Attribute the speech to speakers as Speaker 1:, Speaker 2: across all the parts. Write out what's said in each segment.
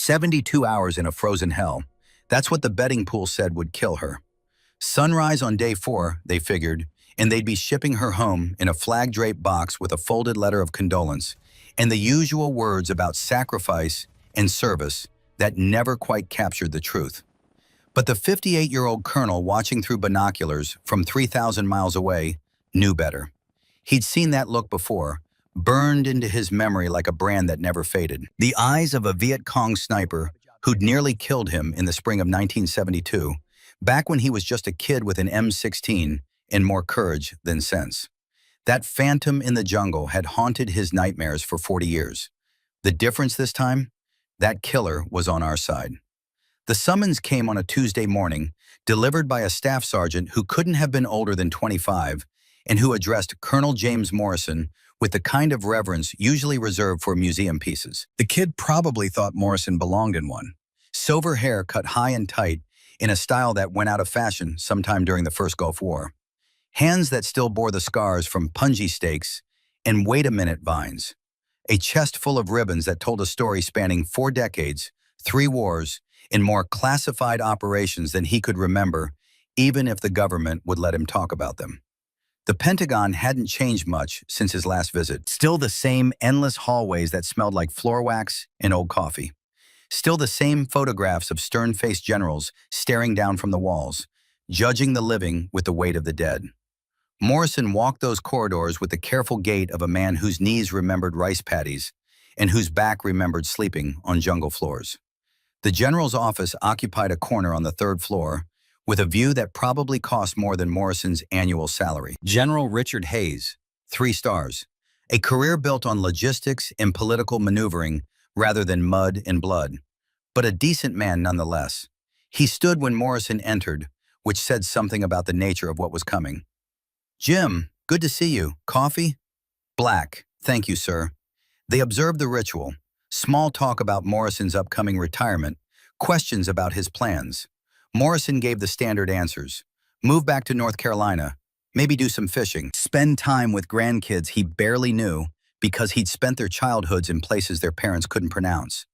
Speaker 1: 72 hours in a frozen hell. That's what the betting pool said would kill her. Sunrise on day 4, they figured, and they'd be shipping her home in a flag-draped box with a folded letter of condolence and the usual words about sacrifice and service that never quite captured the truth. But the 58-year-old colonel watching through binoculars from 3,000 miles away knew better. He'd seen that look before, burned into his memory like a brand that never faded. The eyes of a Viet Cong sniper who'd nearly killed him in the spring of 1972, back when he was just a kid with an M16 and more courage than sense. That phantom in the jungle had haunted his nightmares for 40 years. The difference this time? That killer was on our side. The summons came on a Tuesday morning, delivered by a staff sergeant who couldn't have been older than 25 and who addressed Colonel James Morrison with the kind of reverence usually reserved for museum pieces. The kid probably thought Morrison belonged in one. Silver hair cut high and tight in a style that went out of fashion sometime during the First Gulf War. Hands that still bore the scars from punji stakes and wait-a-minute vines. A chest full of ribbons that told a story spanning 4 decades, 3 wars, and more classified operations than he could remember, even if the government would let him talk about them. The Pentagon hadn't changed much since his last visit. Still the same endless hallways that smelled like floor wax and old coffee. Still the same photographs of stern-faced generals staring down from the walls, judging the living with the weight of the dead. Morrison walked those corridors with the careful gait of a man whose knees remembered rice paddies and whose back remembered sleeping on jungle floors. The general's office occupied a corner on the 3rd floor with a view that probably cost more than Morrison's annual salary. General Richard Hayes, 3 stars, a career built on logistics and political maneuvering rather than mud and blood, but a decent man nonetheless. He stood when Morrison entered, which said something about the nature of what was coming. "Jim, good to see you. Coffee?" "Black, thank you, sir." They observed the ritual. Small talk about Morrison's upcoming retirement, questions about his plans. Morrison gave the standard answers. Move back to North Carolina, maybe do some fishing, spend time with grandkids he barely knew because he'd spent their childhoods in places their parents couldn't pronounce.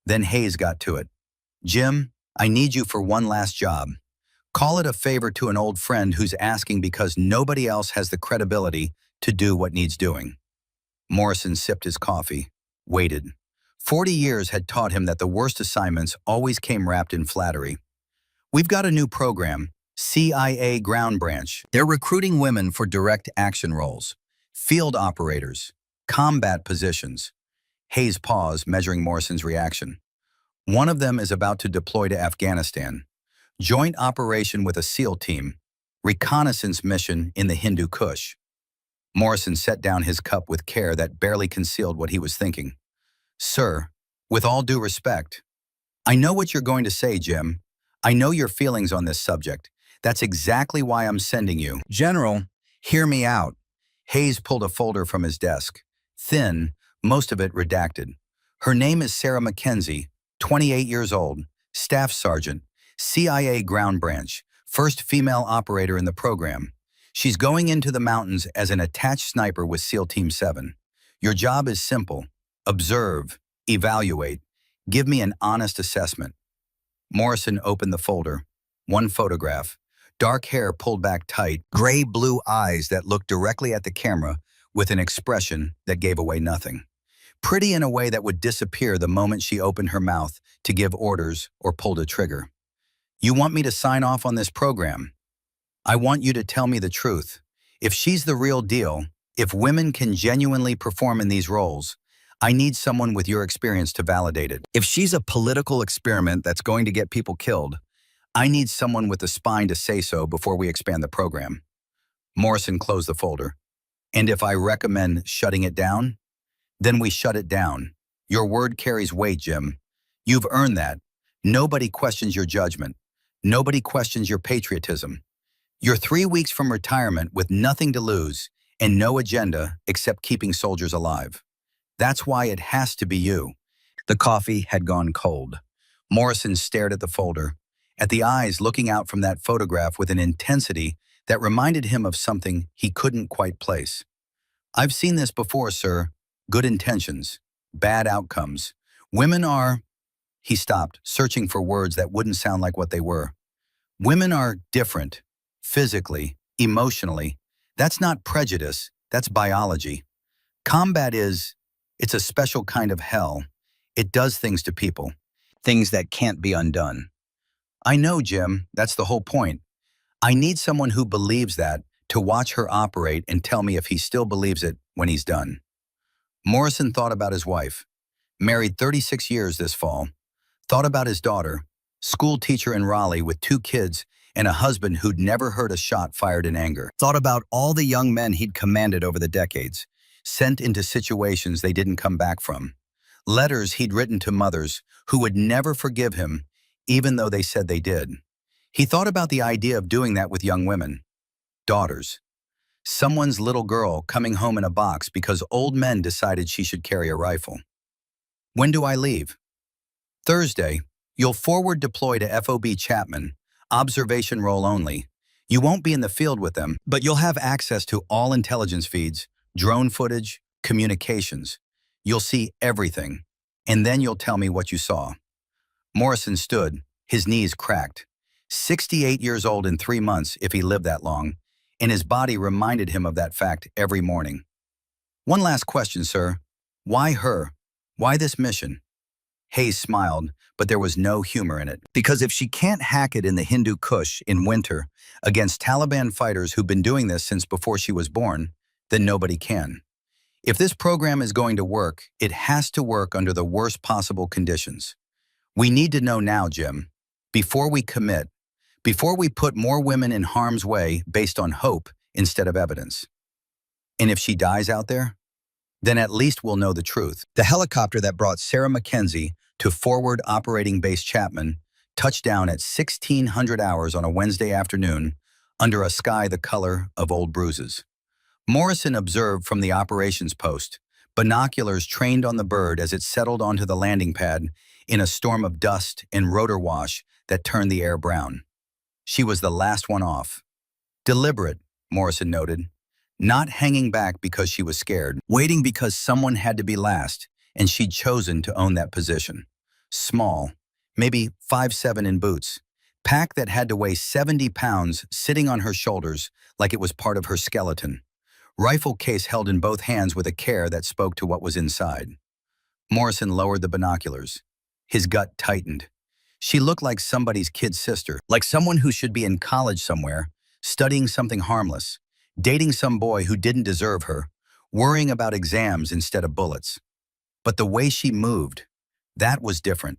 Speaker 1: Then Hayes got to it. "Jim, I need you for one last job. Call it a favor to an old friend who's asking because nobody else has the credibility to do what needs doing." Morrison sipped his coffee, waited. 40 years had taught him that the worst assignments always came wrapped in flattery. "We've got a new program, CIA Ground Branch. They're recruiting women for direct action roles, field operators, combat positions." Hayes paused, measuring Morrison's reaction. "One of them is about to deploy to Afghanistan. Joint operation with a SEAL team, reconnaissance mission in the Hindu Kush." Morrison set down his cup with care that barely concealed what he was thinking. "Sir, with all due respect, I know what you're going to say, Jim. I know your feelings on this subject. That's exactly why I'm sending you." "General, hear me out." Hayes pulled a folder from his desk. Thin, most of it redacted. "Her name is Sarah Mackenzie, 28 years old, staff sergeant, CIA Ground Branch, first female operator in the program. She's going into the mountains as an attached sniper with SEAL Team 7. Your job is simple. Observe, evaluate, give me an honest assessment." Morrison opened the folder. One photograph. Dark hair pulled back tight, gray-blue eyes that looked directly at the camera with an expression that gave away nothing. Pretty in a way that would disappear the moment she opened her mouth to give orders or pulled a trigger. "You want me to sign off on this program? I want you to tell me the truth. If she's the real deal, if women can genuinely perform in these roles, I need someone with your experience to validate it. If she's a political experiment that's going to get people killed, I need someone with the spine to say so before we expand the program." Morrison closed the folder. "And if I recommend shutting it down, then we shut it down. Your word carries weight, Jim. You've earned that. Nobody questions your judgment. Nobody questions your patriotism. You're 3 weeks from retirement with nothing to lose and no agenda except keeping soldiers alive. That's why it has to be you." The coffee had gone cold. Morrison stared at the folder, at the eyes looking out from that photograph with an intensity that reminded him of something he couldn't quite place. "I've seen this before, sir. Good intentions, bad outcomes. Women are..." He stopped, searching for words that wouldn't sound like what they were. Women are different, physically, emotionally. That's not prejudice, that's biology. Combat it's a special kind of hell. It does things to people, things that can't be undone. I know, Jim, that's the whole point. I need someone who believes that to watch her operate and tell me if he still believes it when he's done. Morrison thought about his wife, married 36 years this fall, thought about his daughter, school teacher in Raleigh with 2 kids and a husband who'd never heard a shot fired in anger. Thought about all the young men he'd commanded over the decades, sent into situations they didn't come back from. Letters he'd written to mothers who would never forgive him, even though they said they did. He thought about the idea of doing that with young women, daughters. Someone's little girl coming home in a box because old men decided she should carry a rifle. When do I leave? Thursday. You'll forward deploy to FOB Chapman, observation role only. You won't be in the field with them, but you'll have access to all intelligence feeds, drone footage, communications. You'll see everything, and then you'll tell me what you saw. Morrison stood, his knees cracked. 68 years old in 3 months if he lived that long, and his body reminded him of that fact every morning. One last question, sir. Why her? Why this mission? Hayes smiled, but there was no humor in it. Because if she can't hack it in the Hindu Kush in winter against Taliban fighters who've been doing this since before she was born, then nobody can. If this program is going to work, it has to work under the worst possible conditions. We need to know now, Jim, before we commit, before we put more women in harm's way based on hope instead of evidence. And if she dies out there, then at least we'll know the truth. The helicopter that brought Sarah Mackenzie to Forward Operating Base Chapman touched down at 1600 hours on a Wednesday afternoon under a sky the color of old bruises. Morrison observed from the operations post, binoculars trained on the bird as it settled onto the landing pad in a storm of dust and rotor wash that turned the air brown. She was the last one off. Deliberate, Morrison noted. Not hanging back because she was scared, waiting because someone had to be last, and she'd chosen to own that position. Small, maybe 5'7" in boots, pack that had to weigh 70 pounds sitting on her shoulders like it was part of her skeleton. Rifle case held in both hands with a care that spoke to what was inside. Morrison lowered the binoculars. His gut tightened. She looked like somebody's kid sister, like someone who should be in college somewhere, studying something harmless, dating some boy who didn't deserve her, worrying about exams instead of bullets. But the way she moved, that was different.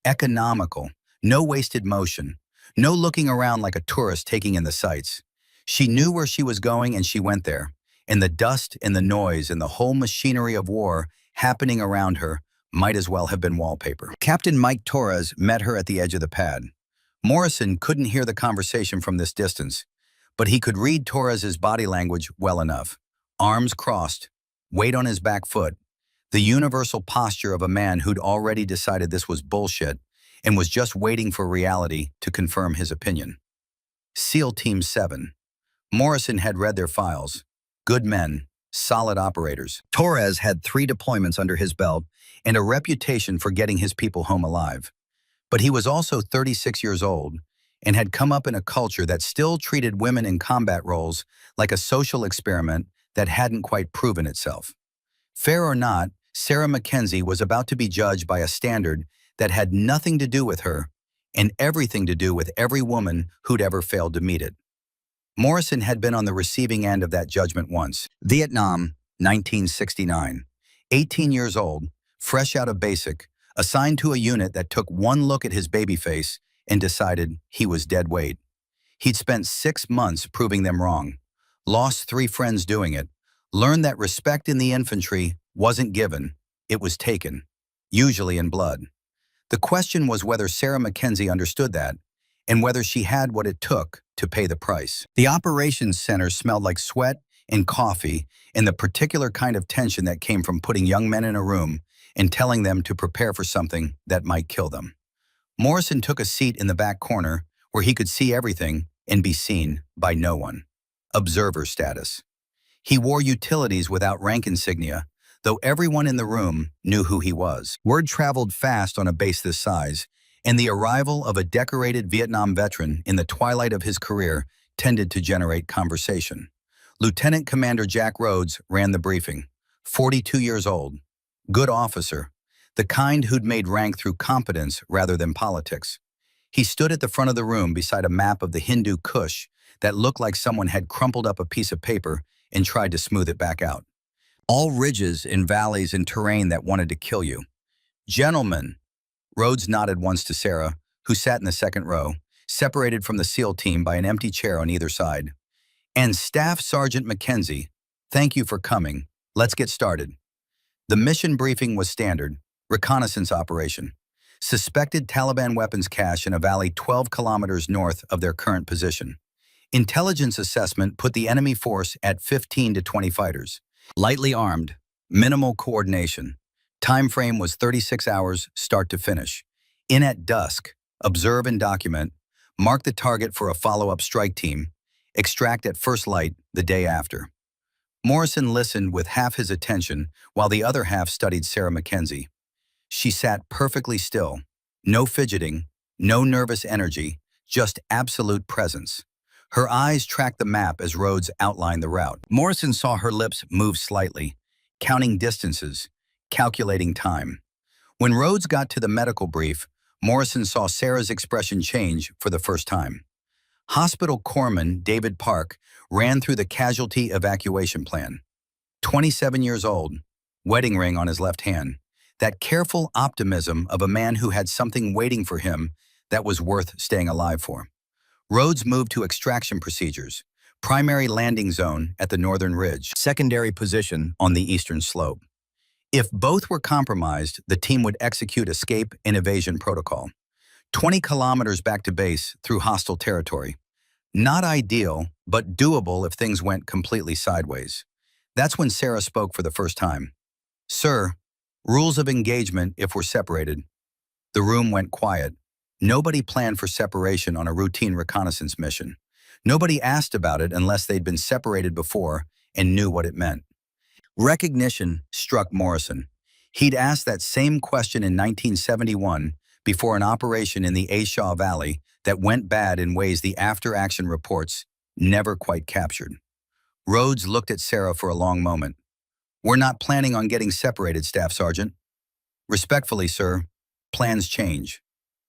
Speaker 1: Economical, no wasted motion, no looking around like a tourist taking in the sights. She knew where she was going and she went there, and the dust and the noise and the whole machinery of war happening around her might as well have been wallpaper. Captain Mike Torres met her at the edge of the pad. Morrison couldn't hear the conversation from this distance, but he could read Torres's body language well enough. Arms crossed, weight on his back foot, the universal posture of a man who'd already decided this was bullshit and was just waiting for reality to confirm his opinion. SEAL Team 7. Morrison had read their files. Good men, solid operators. Torres had 3 deployments under his belt and a reputation for getting his people home alive. But he was also 36 years old and had come up in a culture that still treated women in combat roles like a social experiment that hadn't quite proven itself. Fair or not, Sarah Mackenzie was about to be judged by a standard that had nothing to do with her and everything to do with every woman who'd ever failed to meet it. Morrison had been on the receiving end of that judgment once. Vietnam, 1969. 18 years old, fresh out of basic, assigned to a unit that took one look at his baby face and decided he was dead weight. He'd spent 6 months proving them wrong, lost 3 friends doing it, learned that respect in the infantry wasn't given, it was taken, usually in blood. The question was whether Sarah Mackenzie understood that, and whether she had what it took to pay the price. The operations center smelled like sweat and coffee and the particular kind of tension that came from putting young men in a room and telling them to prepare for something that might kill them. Morrison took a seat in the back corner where he could see everything and be seen by no one. Observer status. He wore utilities without rank insignia, though everyone in the room knew who he was. Word traveled fast on a base this size, and the arrival of a decorated Vietnam veteran in the twilight of his career tended to generate conversation. Lieutenant Commander Jack Rhodes ran the briefing. 42 years old. Good officer. The kind who'd made rank through competence rather than politics. He stood at the front of the room beside a map of the Hindu Kush that looked like someone had crumpled up a piece of paper and tried to smooth it back out. All ridges and valleys and terrain that wanted to kill you. Gentlemen, Rhodes nodded once to Sarah, who sat in the second row, separated from the SEAL team by an empty chair on either side. And Staff Sergeant Mackenzie, thank you for coming. Let's get started. The mission briefing was standard, reconnaissance operation. Suspected Taliban weapons cache in a valley 12 kilometers north of their current position. Intelligence assessment put the enemy force at 15 to 20 fighters. Lightly armed, minimal coordination. Time frame was 36 hours, start to finish. In at dusk, observe and document, mark the target for a follow-up strike team, extract at first light the day after. Morrison listened with half his attention while the other half studied Sarah Mackenzie. She sat perfectly still, no fidgeting, no nervous energy, just absolute presence. Her eyes tracked the map as Rhodes outlined the route. Morrison saw her lips move slightly, counting distances, calculating time. When Rhodes got to the medical brief, Morrison saw Sarah's expression change for the first time. Hospital corpsman David Park ran through the casualty evacuation plan. 27 years old, wedding ring on his left hand. That careful optimism of a man who had something waiting for him that was worth staying alive for. Rhodes moved to extraction procedures, primary landing zone at the northern ridge, secondary position on the eastern slope. If both were compromised, the team would execute escape and evasion protocol. 20 kilometers back to base through hostile territory. Not ideal, but doable if things went completely sideways. That's when Sarah spoke for the first time. Sir, rules of engagement if we're separated. The room went quiet. Nobody planned for separation on a routine reconnaissance mission. Nobody asked about it unless they'd been separated before and knew what it meant. Recognition struck Morrison. He'd asked that same question in 1971 before an operation in the Shaw Valley that went bad in ways the after-action reports never quite captured. Rhodes looked at Sarah for a long moment. We're not planning on getting separated, Staff Sergeant. Respectfully, sir, plans change.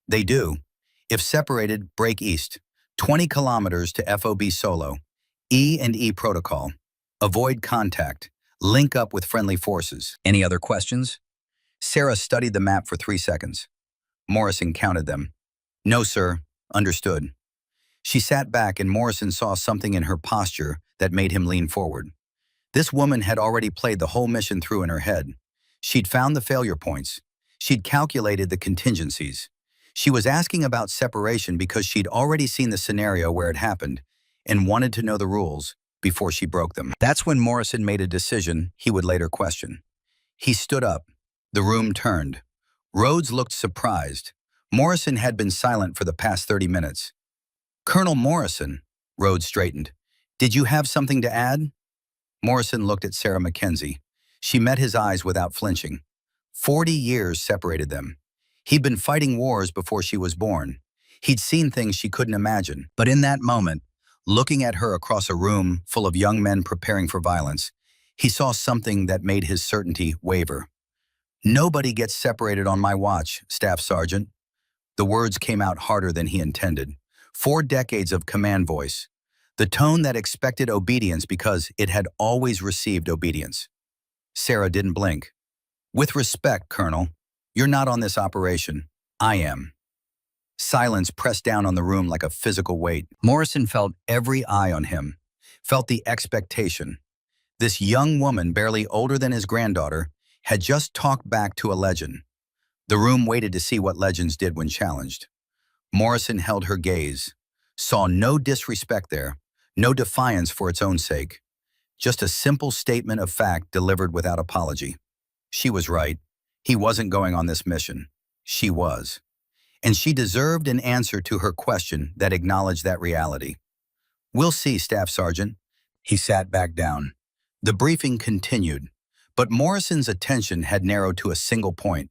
Speaker 1: They do. If separated, break east. 20 kilometers to FOB solo. E&E protocol. Avoid contact. Link up with friendly forces. Any other questions? Sarah studied the map for 3 seconds. Morrison counted them. No, sir. Understood. She sat back and Morrison saw something in her posture that made him lean forward. This woman had already played the whole mission through in her head. She'd found the failure points. She'd calculated the contingencies. She was asking about separation because she'd already seen the scenario where it happened and wanted to know the rules before she broke them. That's when Morrison made a decision he would later question. He stood up. The room turned. Rhodes looked surprised. Morrison had been silent for the past 30 minutes. Colonel Morrison, Rhodes straightened. Did you have something to add? Morrison looked at Sarah Mackenzie. She met his eyes without flinching. 40 years separated them. He'd been fighting wars before she was born. He'd seen things she couldn't imagine. But in that moment, looking at her across a room full of young men preparing for violence, he saw something that made his certainty waver. Nobody gets separated on my watch, Staff Sergeant. The words came out harder than he intended. 4 decades of command voice. The tone that expected obedience because it had always received obedience. Sarah didn't blink. With respect, Colonel, you're not on this operation. I am. Silence pressed down on the room like a physical weight. Morrison felt every eye on him, felt the expectation. This young woman, barely older than his granddaughter, had just talked back to a legend. The room waited to see what legends did when challenged. Morrison held her gaze, saw no disrespect there, no defiance for its own sake. Just a simple statement of fact delivered without apology. She was right. He wasn't going on this mission. She was. And she deserved an answer to her question that acknowledged that reality. We'll see, Staff Sergeant. He sat back down. The briefing continued. But Morrison's attention had narrowed to a single point.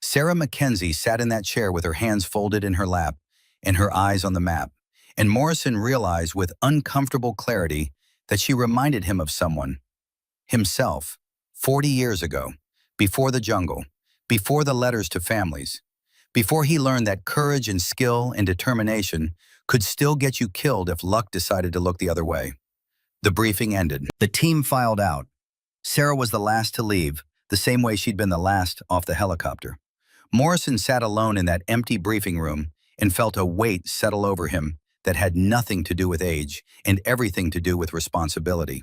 Speaker 1: Sarah Mackenzie sat in that chair with her hands folded in her lap and her eyes on the map, and Morrison realized with uncomfortable clarity that she reminded him of someone, himself, 40 years ago, before the jungle, before the letters to families, before he learned that courage and skill and determination could still get you killed if luck decided to look the other way. The briefing ended. The team filed out. Sarah was the last to leave, the same way she'd been the last off the helicopter. Morrison sat alone in that empty briefing room and felt a weight settle over him that had nothing to do with age and everything to do with responsibility.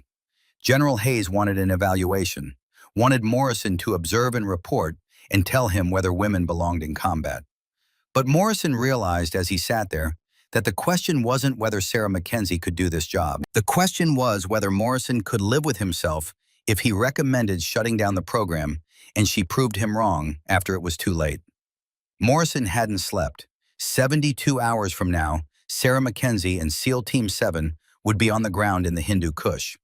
Speaker 1: General Hayes wanted an evaluation, wanted Morrison to observe and report and tell him whether women belonged in combat. But Morrison realized as he sat there that the question wasn't whether Sarah Mackenzie could do this job. The question was whether Morrison could live with himself if he recommended shutting down the program and she proved him wrong after it was too late. Morrison hadn't slept. 72 hours from now, Sarah Mackenzie and SEAL Team 7 would be on the ground in the Hindu Kush.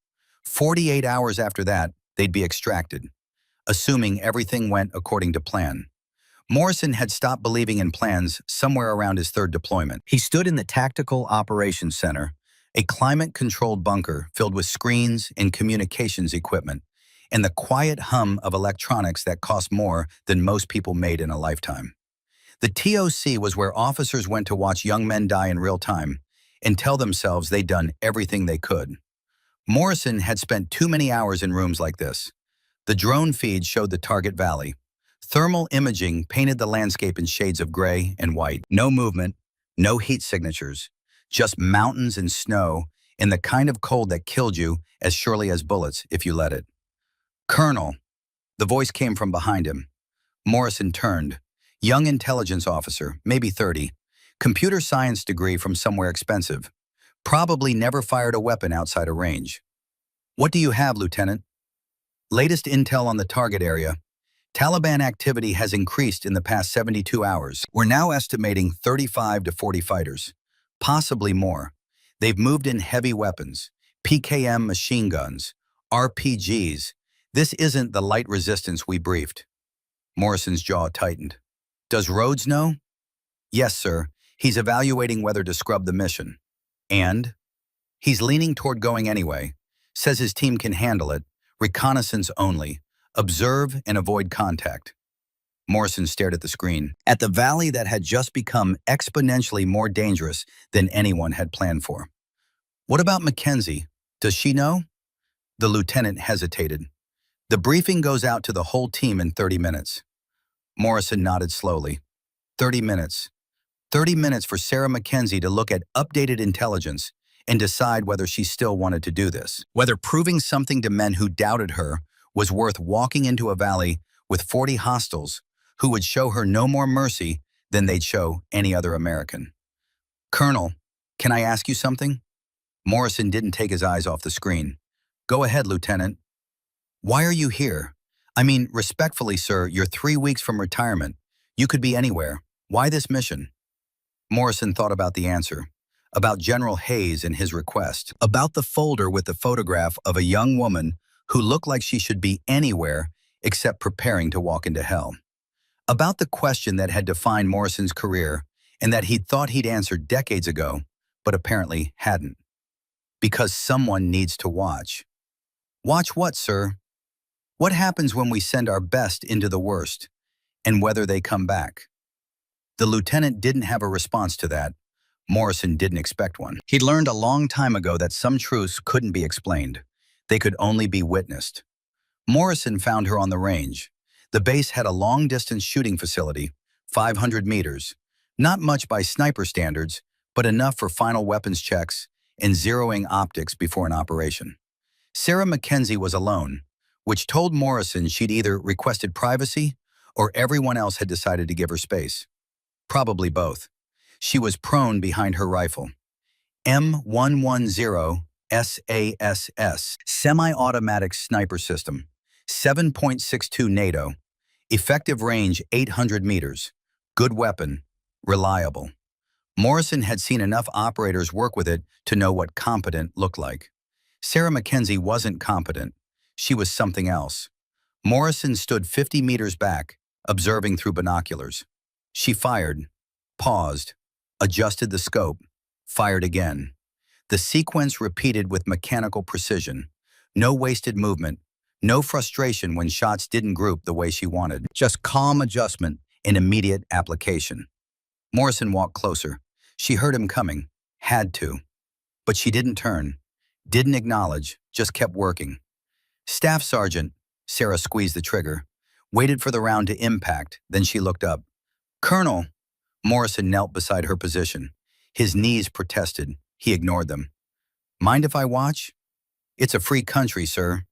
Speaker 1: 48 hours after that, they'd be extracted, assuming everything went according to plan. Morrison had stopped believing in plans somewhere around his third deployment. He stood in the Tactical Operations Center, a climate-controlled bunker filled with screens and communications equipment, and the quiet hum of electronics that cost more than most people made in a lifetime. The TOC was where officers went to watch young men die in real time and tell themselves they'd done everything they could. Morrison had spent too many hours in rooms like this. The drone feed showed the target valley. Thermal imaging painted the landscape in shades of gray and white. No movement, no heat signatures, just mountains and snow and the kind of cold that killed you as surely as bullets if you let it. "Colonel," the voice came from behind him. Morrison turned. Young intelligence officer, maybe 30, computer science degree from somewhere expensive. Probably never fired a weapon outside a range. "What do you have, Lieutenant?" "Latest intel on the target area. Taliban activity has increased in the past 72 hours. We're now estimating 35 to 40 fighters, possibly more. They've moved in heavy weapons, PKM machine guns, RPGs. This isn't the light resistance we briefed." Morrison's jaw tightened. "Does Rhodes know?" "Yes, sir. He's evaluating whether to scrub the mission." "And?" "He's leaning toward going anyway. Says his team can handle it. Reconnaissance only. Observe and avoid contact." Morrison stared at the screen, at the valley that had just become exponentially more dangerous than anyone had planned for. "What about Mackenzie? Does she know?" The lieutenant hesitated. "The briefing goes out to the whole team in 30 minutes. Morrison nodded slowly. 30 minutes. 30 minutes for Sarah Mackenzie to look at updated intelligence and decide whether she still wanted to do this. Whether proving something to men who doubted her was worth walking into a valley with 40 hostiles who would show her no more mercy than they'd show any other American. "Colonel, can I ask you something?" Morrison didn't take his eyes off the screen. "Go ahead, Lieutenant." "Why are you here? I mean, respectfully, sir, you're 3 weeks from retirement. You could be anywhere. Why this mission?" Morrison thought about the answer, about General Hayes and his request, about the folder with the photograph of a young woman who looked like she should be anywhere except preparing to walk into hell, about the question that had defined Morrison's career and that he'd thought he'd answered decades ago, but apparently hadn't. Because someone needs to watch. "Watch what, sir?" "What happens when we send our best into the worst, and whether they come back?" The lieutenant didn't have a response to that. Morrison didn't expect one. He'd learned a long time ago that some truths couldn't be explained. They could only be witnessed. Morrison found her on the range. The base had a long-distance shooting facility, 500 meters. Not much by sniper standards, but enough for final weapons checks and zeroing optics before an operation. Sarah Mackenzie was alone, which told Morrison she'd either requested privacy or everyone else had decided to give her space. Probably both. She was prone behind her rifle. M110 SASS, semi-automatic sniper system, 7.62 NATO, effective range 800 meters, good weapon, reliable. Morrison had seen enough operators work with it to know what competent looked like. Sarah Mackenzie wasn't competent. She was something else. Morrison stood 50 meters back, observing through binoculars. She fired, paused, adjusted the scope, fired again. The sequence repeated with mechanical precision. No wasted movement, no frustration when shots didn't group the way she wanted. Just calm adjustment and immediate application. Morrison walked closer. She heard him coming, had to. But she didn't turn, didn't acknowledge, just kept working. Staff Sergeant, Sarah squeezed the trigger, waited for the round to impact, then she looked up. Colonel, Morrison knelt beside her position. His knees protested. He ignored them. Mind if I watch? It's a free country, sir.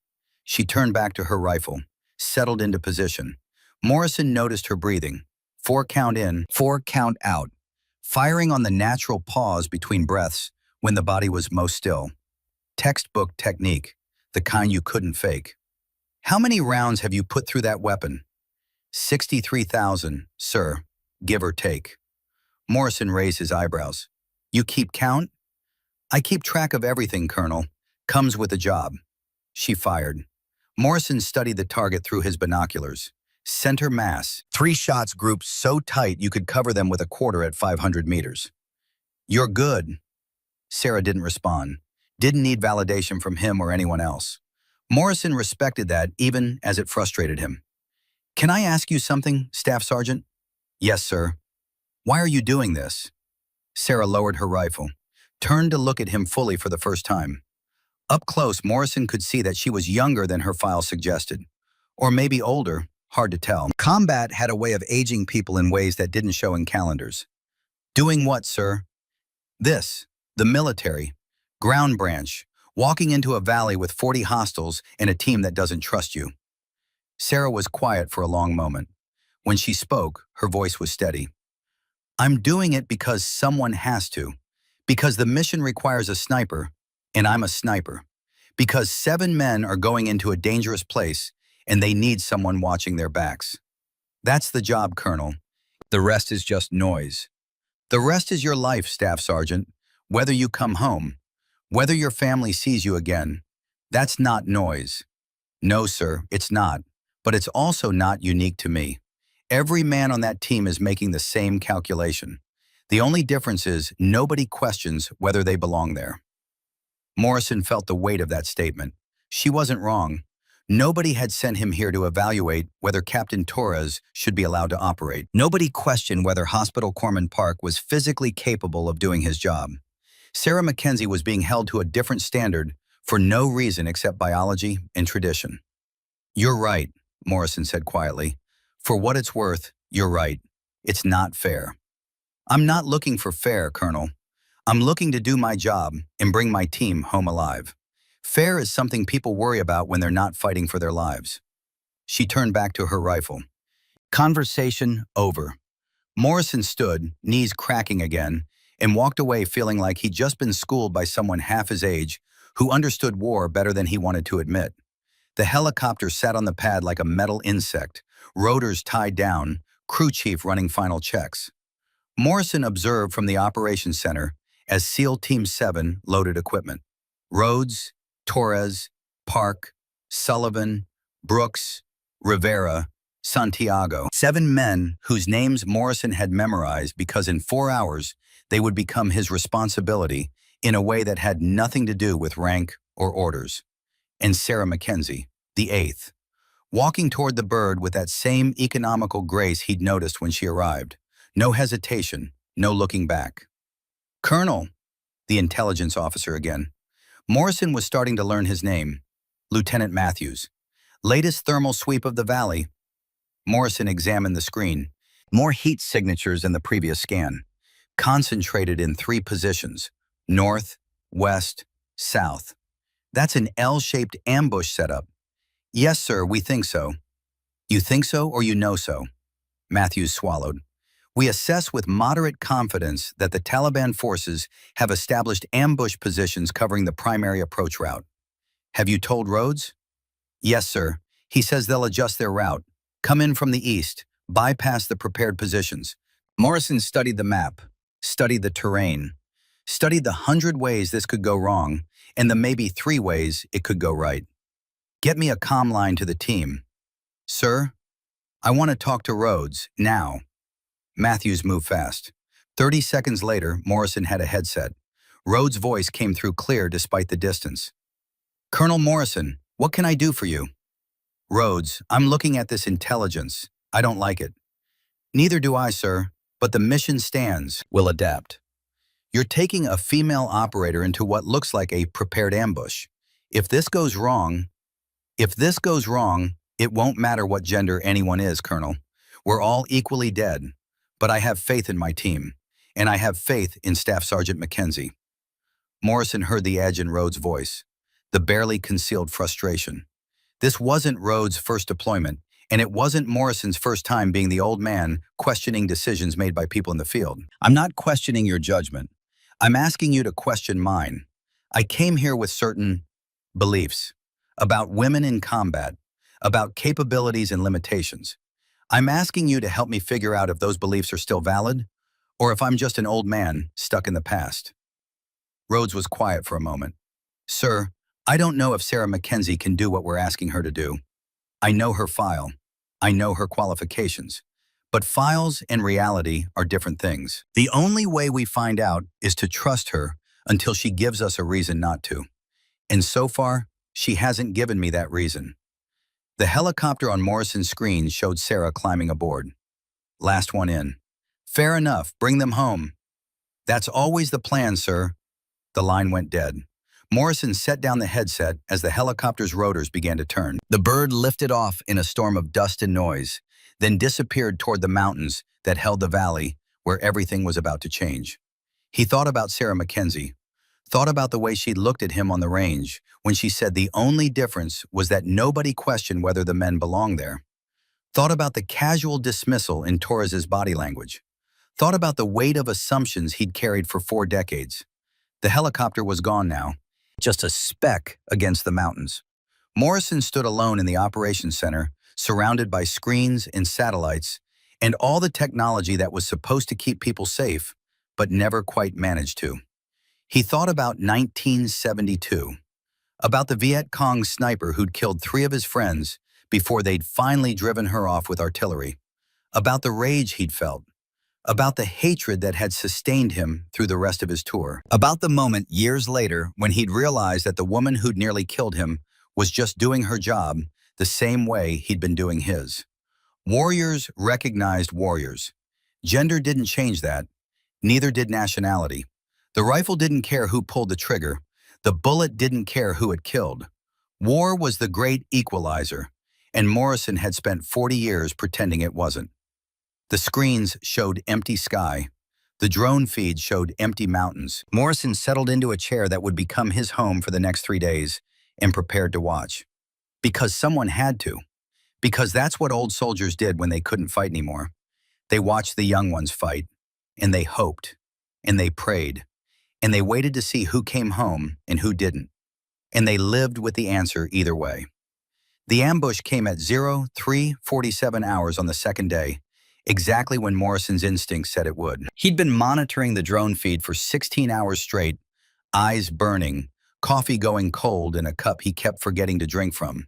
Speaker 1: She turned back to her rifle, settled into position. Morrison noticed her breathing. 4 count in, 4 count out, firing on the natural pause between breaths when the body was most still. Textbook technique, the kind you couldn't fake. How many rounds have you put through that weapon? 63,000, sir, give or take. Morrison raised his eyebrows. You keep count? I keep track of everything, Colonel. Comes with the job. She fired. Morrison studied the target through his binoculars. Center mass. 3 shots grouped so tight you could cover them with a quarter at 500 meters. You're good. Sarah didn't respond. Didn't need validation from him or anyone else. Morrison respected that even as it frustrated him. Can I ask you something, Staff Sergeant? Yes, sir. Why are you doing this? Sarah lowered her rifle, turned to look at him fully for the first time. Up close, Morrison could see that she was younger than her file suggested. Or maybe older, hard to tell. Combat had a way of aging people in ways that didn't show in calendars. Doing what, sir? This, the military, ground branch, walking into a valley with 40 hostiles and a team that doesn't trust you. Sarah was quiet for a long moment. When she spoke, her voice was steady. I'm doing it because someone has to. Because the mission requires a sniper, and I'm a sniper. Because 7 men are going into a dangerous place, and they need someone watching their backs. That's the job, Colonel. The rest is just noise. The rest is your life, Staff Sergeant. Whether you come home, whether your family sees you again, that's not noise. No, sir, it's not. But it's also not unique to me. Every man on that team is making the same calculation. The only difference is nobody questions whether they belong there. Morrison felt the weight of that statement. She wasn't wrong. Nobody had sent him here to evaluate whether Captain Torres should be allowed to operate. Nobody questioned whether Hospital Corman Park was physically capable of doing his job. Sarah Mackenzie was being held to a different standard for no reason except biology and tradition. You're right, Morrison said quietly. For what it's worth, you're right. It's not fair. I'm not looking for fair, Colonel. I'm looking to do my job and bring my team home alive. Fair is something people worry about when they're not fighting for their lives. She turned back to her rifle. Conversation over. Morrison stood, knees cracking again, and walked away feeling like he'd just been schooled by someone half his age who understood war better than he wanted to admit. The helicopter sat on the pad like a metal insect, rotors tied down, crew chief running final checks. Morrison observed from the operations center as SEAL Team 7 loaded equipment. Rhodes, Torres, Park, Sullivan, Brooks, Rivera, Santiago. 7 men whose names Morrison had memorized because in 4 hours they would become his responsibility in a way that had nothing to do with rank or orders. And Sarah Mackenzie, the 8th, walking toward the bird with that same economical grace he'd noticed when she arrived. No hesitation, no looking back. Colonel, the intelligence officer again. Morrison was starting to learn his name. Lieutenant Matthews. Latest thermal sweep of the valley. Morrison examined the screen. More heat signatures than the previous scan. Concentrated in 3 positions. North, west, south. That's an L-shaped ambush setup. Yes, sir, we think so. You think so or you know so? Matthews swallowed. We assess with moderate confidence that the Taliban forces have established ambush positions covering the primary approach route. Have you told Rhodes? Yes, sir. He says they'll adjust their route. Come in from the east, bypass the prepared positions. Morrison studied the map, studied the terrain, studied the 100 ways this could go wrong, and the maybe 3 ways it could go right. Get me a comm line to the team. Sir, I want to talk to Rhodes, now. Matthews moved fast. 30 seconds later, Morrison had a headset. Rhodes' voice came through clear despite the distance. Colonel Morrison, what can I do for you? Rhodes, I'm looking at this intelligence. I don't like it. Neither do I, sir, but the mission stands. We'll adapt. You're taking a female operator into what looks like a prepared ambush. If this goes wrong, it won't matter what gender anyone is, Colonel. We're all equally dead. But I have faith in my team, and I have faith in Staff Sergeant Mackenzie. Morrison heard the edge in Rhodes' voice, the barely concealed frustration. This wasn't Rhodes' first deployment, and it wasn't Morrison's first time being the old man questioning decisions made by people in the field. I'm not questioning your judgment. I'm asking you to question mine. I came here with certain beliefs about women in combat, about capabilities and limitations. I'm asking you to help me figure out if those beliefs are still valid, or if I'm just an old man stuck in the past. Rhodes was quiet for a moment. Sir, I don't know if Sarah Mackenzie can do what we're asking her to do. I know her file. I know her qualifications. But files and reality are different things. The only way we find out is to trust her until she gives us a reason not to. And so far, she hasn't given me that reason. The helicopter on Morrison's screen showed Sarah climbing aboard. Last one in. Fair enough, bring them home. That's always the plan, sir. The line went dead. Morrison set down the headset as the helicopter's rotors began to turn. The bird lifted off in a storm of dust and noise, then disappeared toward the mountains that held the valley where everything was about to change. He thought about Sarah Mackenzie, thought about the way she looked at him on the range when she said the only difference was that nobody questioned whether the men belonged there. Thought about the casual dismissal in Torres's body language. Thought about the weight of assumptions he'd carried for 4 decades. The helicopter was gone now, just a speck against the mountains. Morrison stood alone in the operations center, surrounded by screens and satellites, and all the technology that was supposed to keep people safe, but never quite managed to. He thought about 1972, about the Viet Cong sniper who'd killed 3 of his friends before they'd finally driven her off with artillery, about the rage he'd felt, about the hatred that had sustained him through the rest of his tour, about the moment years later when he'd realized that the woman who'd nearly killed him was just doing her job the same way he'd been doing his. Warriors recognized warriors. Gender didn't change that, neither did nationality. The rifle didn't care who pulled the trigger. The bullet didn't care who it killed. War was the great equalizer, and Morrison had spent 40 years pretending it wasn't. The screens showed empty sky. The drone feed showed empty mountains. Morrison settled into a chair that would become his home for the next 3 days and prepared to watch. Because someone had to. Because that's what old soldiers did when they couldn't fight anymore. They watched the young ones fight, and they hoped, and they prayed, and they waited to see who came home and who didn't. And they lived with the answer either way. The ambush came at 03:47 hours on the second day, exactly when Morrison's instincts said it would. He'd been monitoring the drone feed for 16 hours straight, eyes burning, coffee going cold in a cup he kept forgetting to drink from.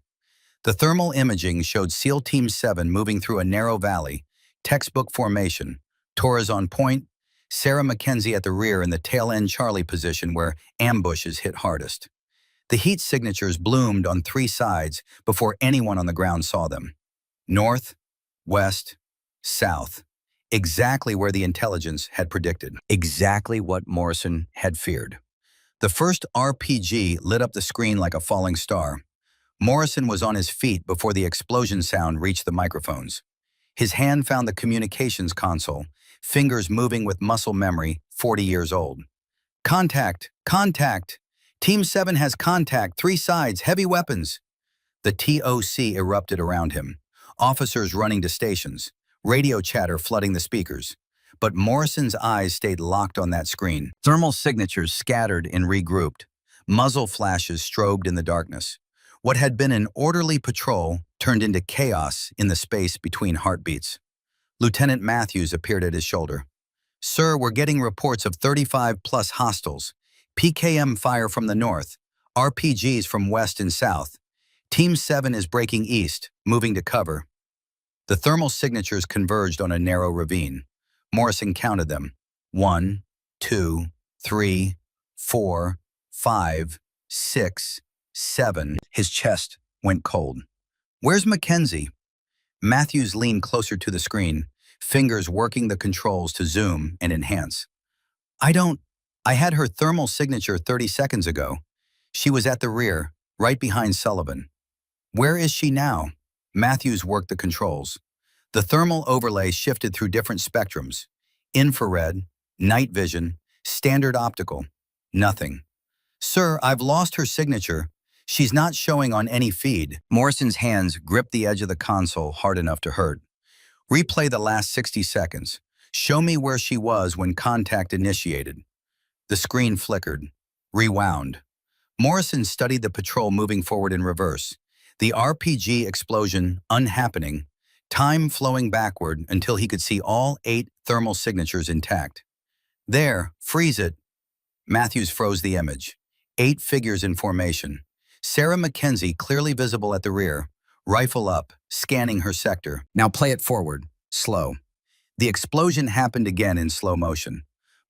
Speaker 1: The thermal imaging showed SEAL Team 7 moving through a narrow valley, textbook formation, Torres on point, Sarah Mackenzie at the rear in the tail-end Charlie position where ambushes hit hardest. The heat signatures bloomed on 3 sides before anyone on the ground saw them. North, west, south, exactly where the intelligence had predicted, exactly what Morrison had feared. The first RPG lit up the screen like a falling star. Morrison was on his feet before the explosion sound reached the microphones. His hand found the communications console, fingers moving with muscle memory 40 years old. Contact! Contact! Team 7 has contact, 3 sides, heavy weapons. The TOC erupted around him, officers running to stations, radio chatter flooding the speakers. But Morrison's eyes stayed locked on that screen. Thermal signatures scattered and regrouped. Muzzle flashes strobed in the darkness. What had been an orderly patrol turned into chaos in the space between heartbeats. Lieutenant Matthews appeared at his shoulder. Sir, we're getting reports of 35+ hostiles. PKM fire from the north, RPGs from west and south. Team 7 is breaking east, moving to cover. The thermal signatures converged on a narrow ravine. Morrison counted them. 1, 2, 3, 4, 5, 6, 7. His chest went cold. Where's Mackenzie? Matthews leaned closer to the screen, fingers working the controls to zoom and enhance. I had her thermal signature 30 seconds ago. She was at the rear, right behind Sullivan. Where is she now? Matthews worked the controls. The thermal overlay shifted through different spectrums. Infrared, night vision, standard optical. Nothing. Sir, I've lost her signature. She's not showing on any feed. Morrison's hands gripped the edge of the console hard enough to hurt. Replay the last 60 seconds. Show me where she was when contact initiated. The screen flickered. Rewound. Morrison studied the patrol moving forward in reverse. The RPG explosion unhappening, time flowing backward until he could see all 8 thermal signatures intact. There, freeze it. Matthews froze the image. 8 figures in formation. Sarah Mackenzie clearly visible at the rear, rifle up, scanning her sector. Now play it forward, slow. The explosion happened again in slow motion.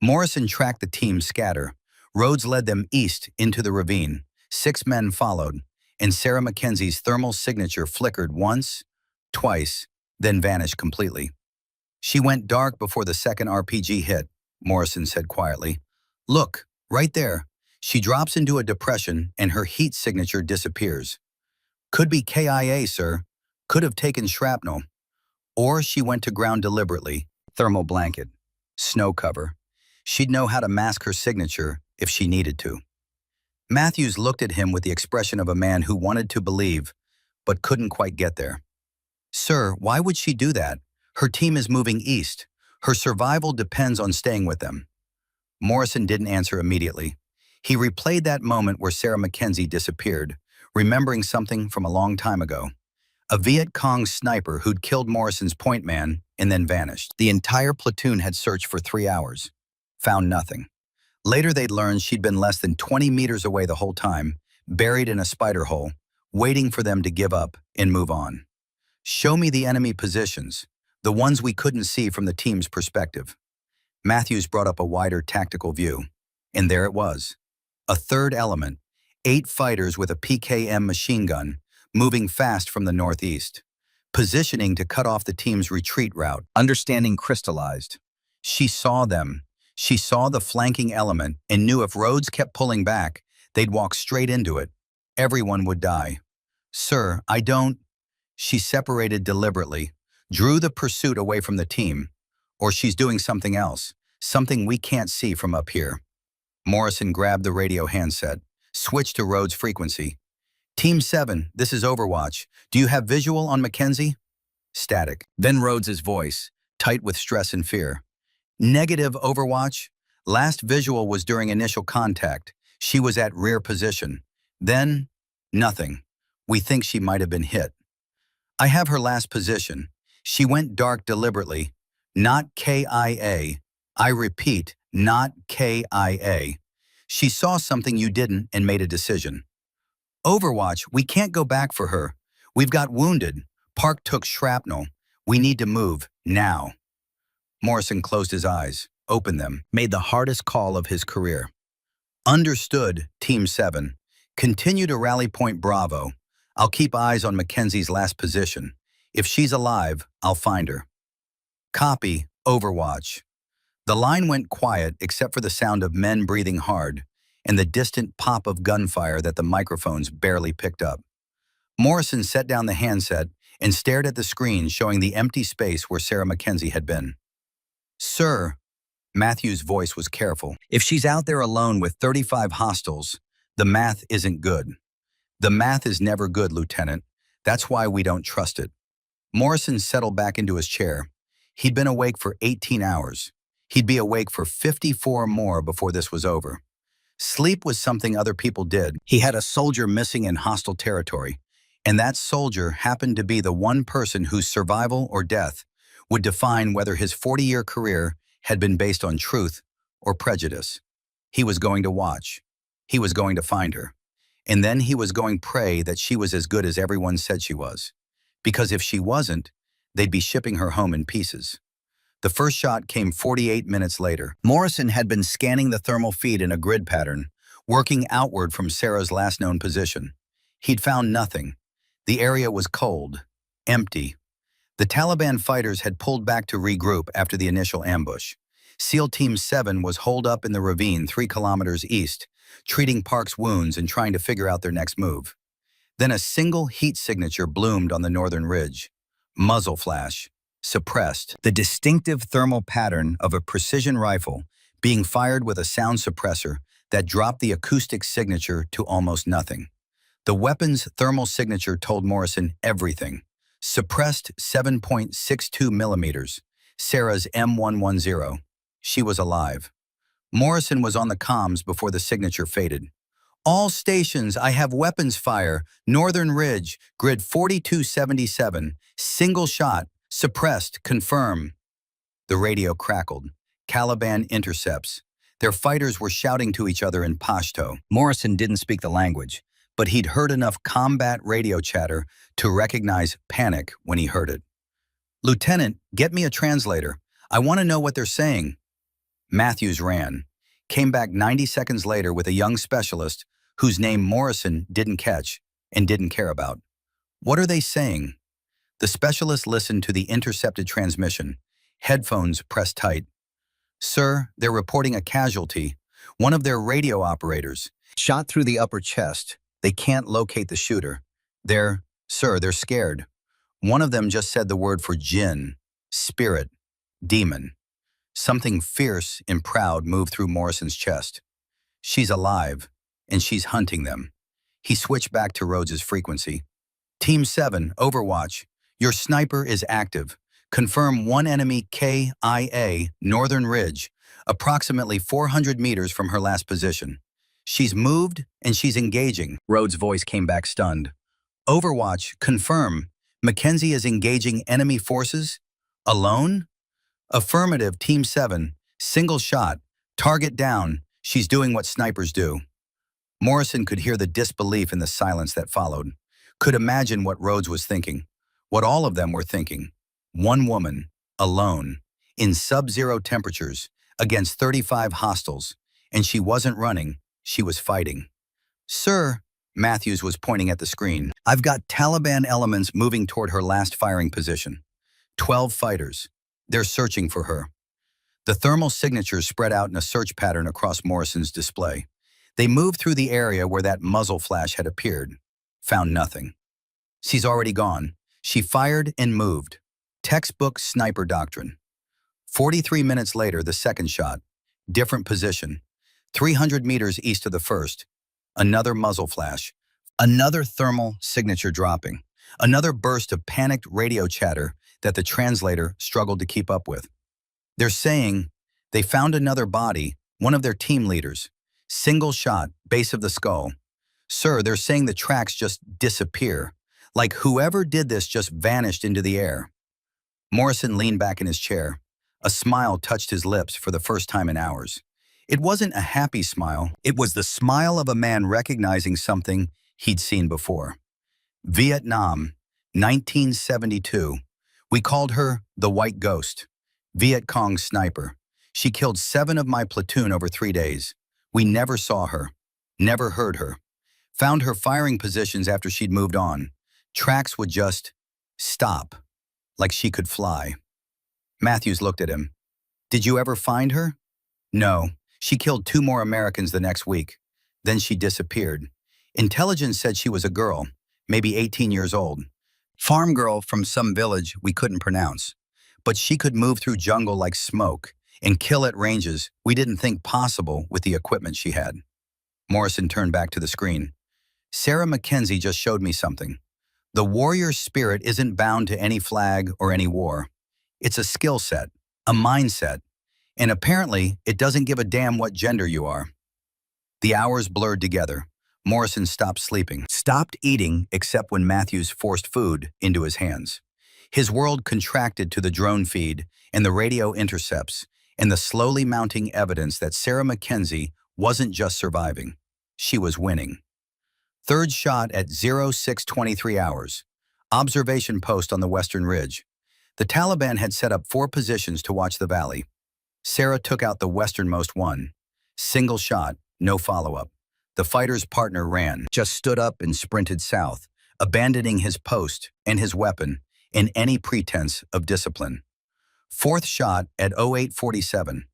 Speaker 1: Morrison tracked the team scatter. Rhodes led them east into the ravine. 6 men followed, and Sarah Mackenzie's thermal signature flickered once, twice, then vanished completely. She went dark before the second RPG hit, Morrison said quietly. Look, right there. She drops into a depression and her heat signature disappears. Could be KIA, sir. Could have taken shrapnel. Or she went to ground deliberately. Thermal blanket. Snow cover. She'd know how to mask her signature if she needed to. Matthews looked at him with the expression of a man who wanted to believe, but couldn't quite get there. Sir, why would she do that? Her team is moving east. Her survival depends on staying with them. Morrison didn't answer immediately. He replayed that moment where Sarah Mackenzie disappeared, remembering something from a long time ago. A Viet Cong sniper who'd killed Morrison's point man and then vanished. The entire platoon had searched for 3 hours. Found nothing. Later they'd learned she'd been less than 20 meters away the whole time, buried in a spider hole, waiting for them to give up and move on. Show me the enemy positions, the ones we couldn't see from the team's perspective. Matthews brought up a wider tactical view, and there it was. A third element, 8 fighters with a PKM machine gun, moving fast from the northeast, positioning to cut off the team's retreat route. Understanding crystallized. She saw them. She saw the flanking element and knew if Rhodes kept pulling back, they'd walk straight into it. Everyone would die. Sir, I don't... She separated deliberately, drew the pursuit away from the team. Or she's doing something else, something we can't see from up here. Morrison grabbed the radio handset, switched to Rhodes' frequency. Team 7, this is Overwatch. Do you have visual on Mackenzie? Static. Then Rhodes' voice, tight with stress and fear. Negative, Overwatch. Last visual was during initial contact. She was at rear position. Then, nothing. We think she might have been hit. I have her last position. She went dark deliberately. Not KIA. I repeat, not KIA. She saw something you didn't and made a decision. Overwatch, we can't go back for her. We've got wounded. Park took shrapnel. We need to move, now. Morrison closed his eyes, opened them, made the hardest call of his career. Understood, Team 7. Continue to rally point Bravo. I'll keep eyes on Mackenzie's last position. If she's alive, I'll find her. Copy, Overwatch. The line went quiet except for the sound of men breathing hard and the distant pop of gunfire that the microphones barely picked up. Morrison set down the handset and stared at the screen showing the empty space where Sarah Mackenzie had been. Sir, Matthew's voice was careful. If she's out there alone with 35 hostiles, the math isn't good. The math is never good, Lieutenant. That's why we don't trust it. Morrison settled back into his chair. He'd been awake for 18 hours. He'd be awake for 54 more before this was over. Sleep was something other people did. He had a soldier missing in hostile territory, and that soldier happened to be the one person whose survival or death would define whether his 40-year career had been based on truth or prejudice. He was going to watch. He was going to find her. And then he was going to pray that she was as good as everyone said she was. Because if she wasn't, they'd be shipping her home in pieces. The first shot came 48 minutes later. Morrison had been scanning the thermal feed in a grid pattern, working outward from Sarah's last known position. He'd found nothing. The area was cold, empty. The Taliban fighters had pulled back to regroup after the initial ambush. SEAL Team 7 was holed up in the ravine 3 kilometers east, treating Park's wounds and trying to figure out their next move. Then a single heat signature bloomed on the northern ridge. Muzzle flash. Suppressed. The distinctive thermal pattern of a precision rifle being fired with a sound suppressor that dropped the acoustic signature to almost nothing. The weapon's thermal signature told Morrison everything. Suppressed 7.62 millimeters. Sarah's M110. She was alive. Morrison was on the comms before the signature faded. All stations, I have weapons fire. Northern Ridge, grid 4277. Single shot. Suppressed. Confirm. The radio crackled. Taliban intercepts. Their fighters were shouting to each other in Pashto. Morrison didn't speak the language, but he'd heard enough combat radio chatter to recognize panic when he heard it. Lieutenant, get me a translator. I want to know what they're saying. Matthews ran, came back 90 seconds later with a young specialist whose name Morrison didn't catch and didn't care about. What are they saying? The specialist listened to the intercepted transmission, headphones pressed tight. Sir, they're reporting a casualty. One of their radio operators. Shot through the upper chest. They can't locate the shooter. They're scared. One of them just said the word for jinn, spirit, demon. Something fierce and proud moved through Morrison's chest. She's alive, and she's hunting them. He switched back to Rhodes's frequency. Team 7, Overwatch. Your sniper is active. Confirm one enemy KIA, Northern Ridge, approximately 400 meters from her last position. She's moved and she's engaging. Rhodes's voice came back stunned. Overwatch, confirm. Mackenzie is engaging enemy forces? Alone? Affirmative, Team 7. Single shot. Target down. She's doing what snipers do. Morrison could hear the disbelief in the silence that followed. Could imagine what Rhodes was thinking. What all of them were thinking. One woman, alone, in sub-zero temperatures, against 35 hostiles, and she wasn't running, she was fighting. Sir, Matthews was pointing at the screen. I've got Taliban elements moving toward her last firing position. 12 fighters. They're searching for her. The thermal signatures spread out in a search pattern across Morrison's display. They moved through the area where that muzzle flash had appeared. Found nothing. She's already gone. She fired and moved. Textbook sniper doctrine. 43 minutes later, the second shot. Different position. 300 meters east of the first. Another muzzle flash. Another thermal signature dropping. Another burst of panicked radio chatter that the translator struggled to keep up with. They're saying they found another body, one of their team leaders. Single shot, base of the skull. Sir, they're saying the tracks just disappear. Like whoever did this just vanished into the air. Morrison leaned back in his chair. A smile touched his lips for the first time in hours. It wasn't a happy smile. It was the smile of a man recognizing something he'd seen before. Vietnam, 1972. We called her the White Ghost. Viet Cong sniper. She killed 7 of my platoon over 3 days. We never saw her. Never heard her. Found her firing positions after she'd moved on. Tracks would just stop, like she could fly. Matthews looked at him. Did you ever find her? No. She killed 2 more Americans the next week. Then she disappeared. Intelligence said she was a girl, maybe 18 years old. Farm girl from some village we couldn't pronounce. But she could move through jungle like smoke and kill at ranges we didn't think possible with the equipment she had. Morrison turned back to the screen. Sarah Mackenzie just showed me something. The warrior spirit isn't bound to any flag or any war. It's a skill set, a mindset, and apparently it doesn't give a damn what gender you are. The hours blurred together. Morrison stopped sleeping, stopped eating except when Matthews forced food into his hands. His world contracted to the drone feed and the radio intercepts and the slowly mounting evidence that Sarah Mackenzie wasn't just surviving. She was winning. Third shot at 0623 hours. Observation post on the western ridge. The Taliban had set up 4 positions to watch the valley. Sarah took out the westernmost one. Single shot, no follow-up. The fighter's partner ran, just stood up and sprinted south, abandoning his post and his weapon in any pretense of discipline. Fourth shot at 0847.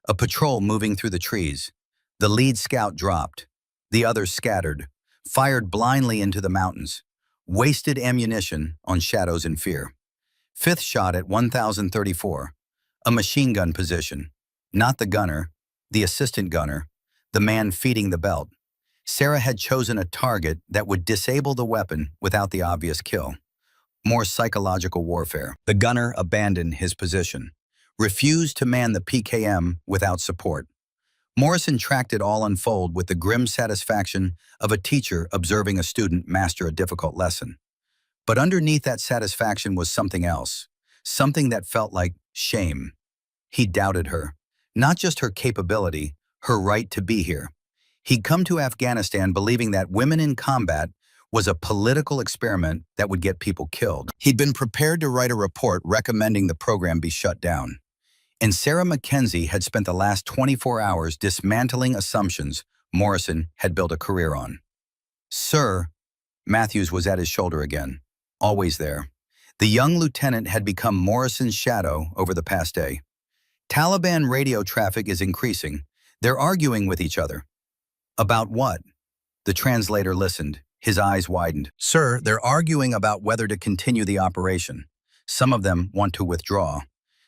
Speaker 1: A patrol moving through the trees. The lead scout dropped. The others scattered, fired blindly into the mountains. Wasted ammunition on shadows and fear. Fifth shot at 1034. A machine gun position. Not the gunner, the assistant gunner, the man feeding the belt. Sarah had chosen a target that would disable the weapon without the obvious kill. More psychological warfare. The gunner abandoned his position, refused to man the PKM without support. Morrison tracked it all unfold with the grim satisfaction of a teacher observing a student master a difficult lesson. But underneath that satisfaction was something else, something that felt like shame. He doubted her, not just her capability, her right to be here. He'd come to Afghanistan believing that women in combat was a political experiment that would get people killed. He'd been prepared to write a report recommending the program be shut down. And Sarah Mackenzie had spent the last 24 hours dismantling assumptions Morrison had built a career on. "Sir," Matthews was at his shoulder again, always there. The young lieutenant had become Morrison's shadow over the past day. "Taliban radio traffic is increasing. They're arguing with each other." "About what?" The translator listened. His eyes widened. "Sir, they're arguing about whether to continue the operation. Some of them want to withdraw.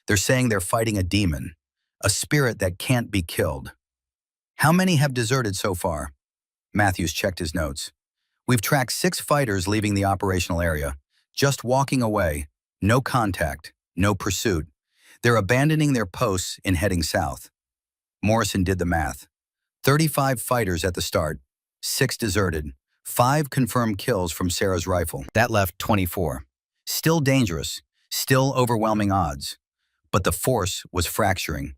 Speaker 1: They're saying they're fighting a demon, a spirit that can't be killed." "How many have deserted so far?" Matthews checked his notes. "We've tracked 6 fighters leaving the operational area, just walking away, no contact, no pursuit. They're abandoning their posts and heading south." Morrison did the math. 35 fighters at the start, 6 deserted, 5 confirmed kills from Sarah's rifle. That left 24. Still dangerous, still overwhelming odds. But the force was fracturing.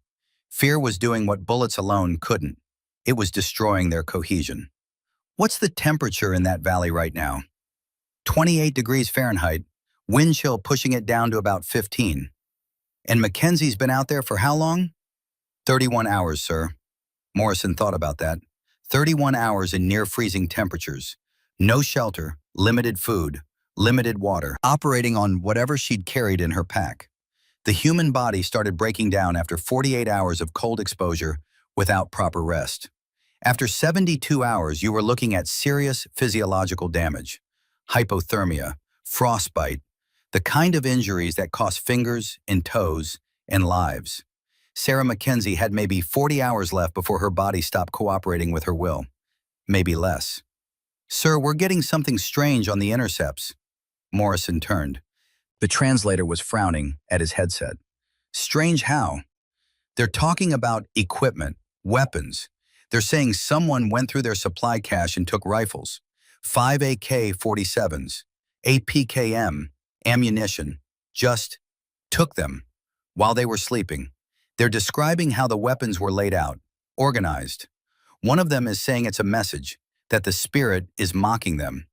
Speaker 1: Fear was doing what bullets alone couldn't. It was destroying their cohesion. "What's the temperature in that valley right now?" 28 degrees Fahrenheit, wind chill pushing it down to about 15. "And Mackenzie's been out there for how long?" 31 hours, sir." Morrison thought about that. 31 hours in near-freezing temperatures. No shelter, limited food, limited water, operating on whatever she'd carried in her pack. The human body started breaking down after 48 hours of cold exposure without proper rest. After 72 hours, you were looking at serious physiological damage. Hypothermia, frostbite, the kind of injuries that cost fingers and toes and lives. Sarah Mackenzie had maybe 40 hours left before her body stopped cooperating with her will. Maybe less. "Sir, we're getting something strange on the intercepts." Morrison turned. The translator was frowning at his headset. "Strange how?" "They're talking about equipment, weapons. They're saying someone went through their supply cache and took rifles. 5 AK-47s, a PKM, ammunition. Just took them while they were sleeping. They're describing how the weapons were laid out, organized. One of them is saying it's a message, that the spirit is mocking them."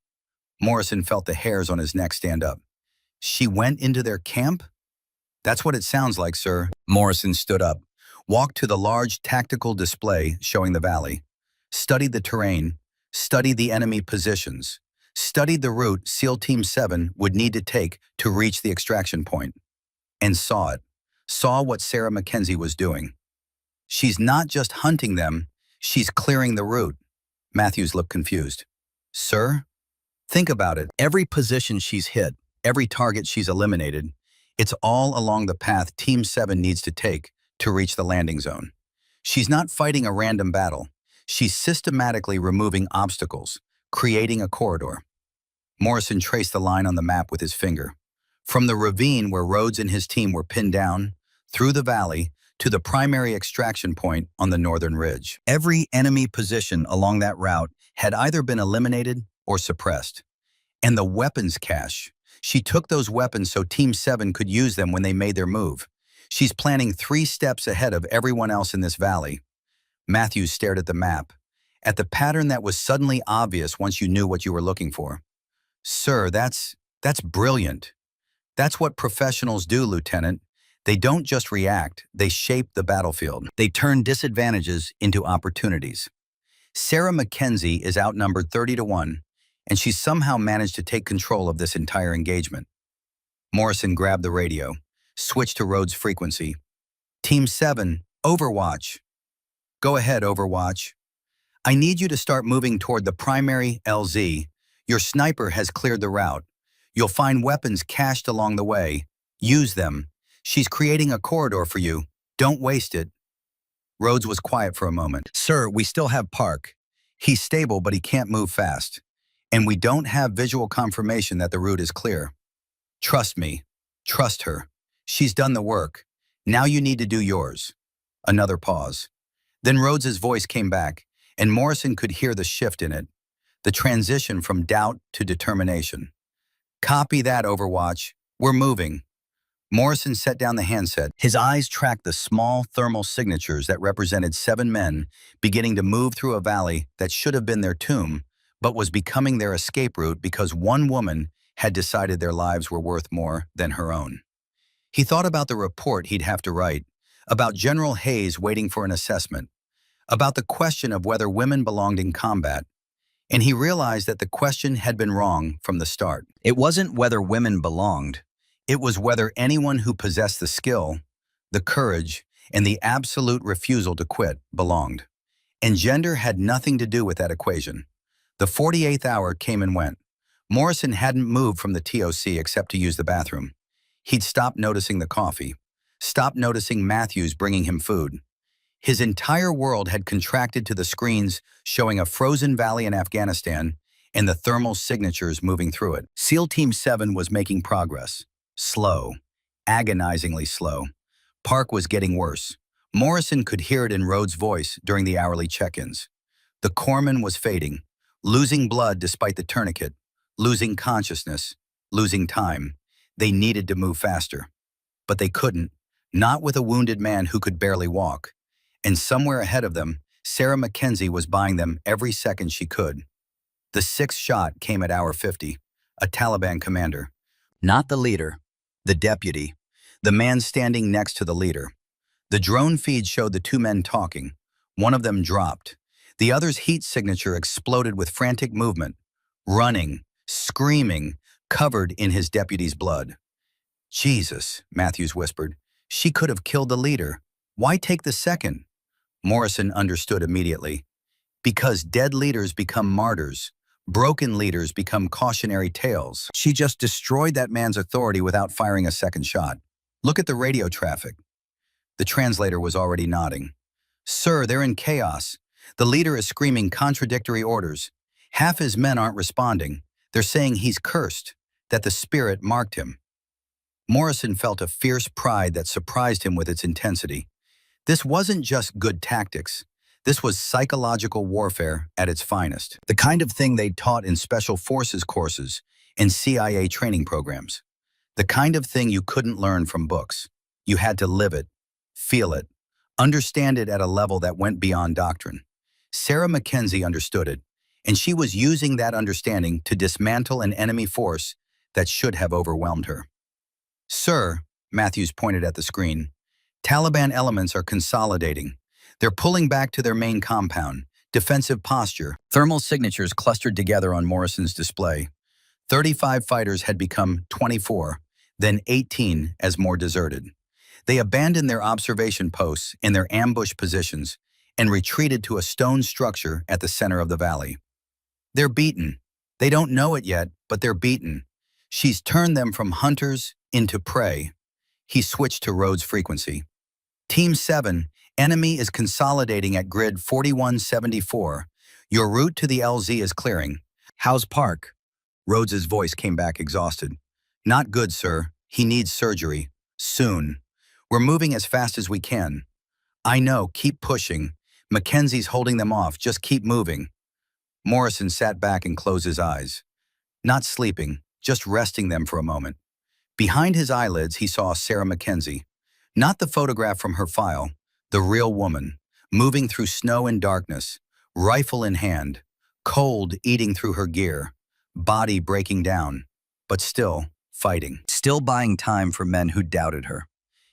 Speaker 1: Morrison felt the hairs on his neck stand up. "She went into their camp?" "That's what it sounds like, sir." Morrison stood up, walked to the large tactical display showing the valley, studied the terrain, studied the enemy positions, studied the route SEAL Team 7 would need to take to reach the extraction point, and saw it, saw what Sarah Mackenzie was doing. "She's not just hunting them, she's clearing the route." Matthews looked confused. "Sir? Think about it. Every position she's hit, every target she's eliminated, it's all along the path Team 7 needs to take to reach the landing zone. She's not fighting a random battle. She's systematically removing obstacles, creating a corridor." Morrison traced the line on the map with his finger. From the ravine where Rhodes and his team were pinned down, through the valley, to the primary extraction point on the northern ridge. Every enemy position along that route had either been eliminated or suppressed. And the weapons cache. She took those weapons so Team 7 could use them when they made their move. She's planning 3 steps ahead of everyone else in this valley. Matthews stared at the map. at the pattern that was suddenly obvious once you knew what you were looking for. Sir, that's brilliant. That's what professionals do, Lieutenant. They don't just react, they shape the battlefield. They turn disadvantages into opportunities. Sarah Mackenzie is outnumbered 30-1, and she somehow managed to take control of this entire engagement. Morrison grabbed the radio, switched to Rhodes' frequency. Team 7, Overwatch. Go ahead, Overwatch. I need you to start moving toward the primary LZ. Your sniper has cleared the route. You'll find weapons cached along the way. Use them. She's creating a corridor for you. Don't waste it. Rhodes was quiet for a moment. Sir, we still have Park. He's stable, but he can't move fast. And we don't have visual confirmation that the route is clear. Trust me. Trust her. She's done the work. Now you need to do yours. Another pause. Then Rhodes's voice came back, and Morrison could hear the shift in it, the transition from doubt to determination. Copy that, Overwatch. We're moving. Morrison set down the handset. His eyes tracked the small thermal signatures that represented 7 men beginning to move through a valley that should have been their tomb, but was becoming their escape route because one woman had decided their lives were worth more than her own. He thought about the report he'd have to write, about General Hayes waiting for an assessment, about the question of whether women belonged in combat, and he realized that the question had been wrong from the start. It wasn't whether women belonged. It was whether anyone who possessed the skill, the courage, and the absolute refusal to quit belonged. And gender had nothing to do with that equation. The 48th hour came and went. Morrison hadn't moved from the TOC except to use the bathroom. He'd stopped noticing the coffee, stopped noticing Matthews bringing him food. His entire world had contracted to the screens showing a frozen valley in Afghanistan and the thermal signatures moving through it. SEAL Team 7 was making progress. Slow, agonizingly slow. Park was getting worse. Morrison could hear it in Rhodes' voice during the hourly check-ins. The corpsman was fading, losing blood despite the tourniquet, losing consciousness, losing time. They needed to move faster. But they couldn't, not with a wounded man who could barely walk. And somewhere ahead of them, Sarah Mackenzie was buying them every second she could. The 6th shot came at hour 50, a Taliban commander. Not the leader, the deputy, the man standing next to the leader. The drone feed showed the 2 men talking. One of them dropped. The other's heat signature exploded with frantic movement, running, screaming, covered in his deputy's blood. Jesus, Matthews whispered. She could have killed the leader. Why take the second? Morrison understood immediately. Because dead leaders become martyrs. Broken leaders become cautionary tales. She just destroyed that man's authority without firing a second shot. Look at the radio traffic. The translator was already nodding. Sir, they're in chaos. The leader is screaming contradictory orders. Half his men aren't responding. They're saying he's cursed, that the spirit marked him. Morrison felt a fierce pride that surprised him with its intensity. This wasn't just good tactics. This was psychological warfare at its finest, the kind of thing they'd taught in special forces courses and CIA training programs, the kind of thing you couldn't learn from books. You had to live it, feel it, understand it at a level that went beyond doctrine. Sarah Mackenzie understood it, and she was using that understanding to dismantle an enemy force that should have overwhelmed her. Sir, Matthews pointed at the screen, Taliban elements are consolidating. They're pulling back to their main compound, defensive posture. Thermal signatures clustered together on Morrison's display. 35 fighters had become 24, then 18 as more deserted. They abandoned their observation posts in their ambush positions and retreated to a stone structure at the center of the valley. They're beaten. They don't know it yet, but they're beaten. She's turned them from hunters into prey. He switched to Rhodes' frequency. Team 7, enemy is consolidating at grid 4174. Your route to the LZ is clearing. How's Park? Rhodes's voice came back exhausted. Not good, sir. He needs surgery. Soon. We're moving as fast as we can. I know, keep pushing. Mackenzie's holding them off, just keep moving. Morrison sat back and closed his eyes. Not sleeping, just resting them for a moment. Behind his eyelids, he saw Sarah Mackenzie. Not the photograph from her file, the real woman, moving through snow and darkness, rifle in hand, cold eating through her gear, body breaking down, but still fighting. Still buying time for men who doubted her.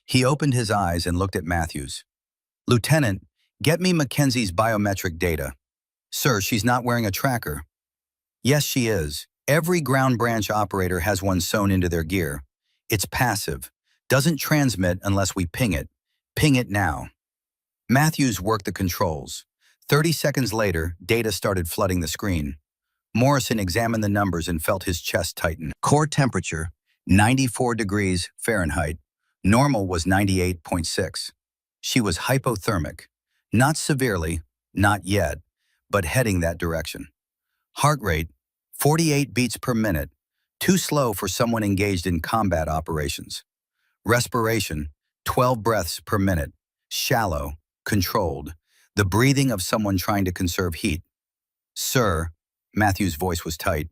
Speaker 1: He opened his eyes and looked at Matthews. "Lieutenant, get me Mackenzie's biometric data." "Sir, she's not wearing a tracker." "Yes, she is. Every ground branch operator has one sewn into their gear. It's passive. Doesn't transmit unless we ping it. Ping it now." Matthews worked the controls. 30 seconds later, data started flooding the screen. Morrison examined the numbers and felt his chest tighten. Core temperature, 94 degrees Fahrenheit. Normal was 98.6. She was hypothermic. Not severely, not yet, but heading that direction. Heart rate, 48 beats per minute. Too slow for someone engaged in combat operations. Respiration, 12 breaths per minute. Shallow, controlled. The breathing of someone trying to conserve heat. "Sir," Matthew's voice was tight,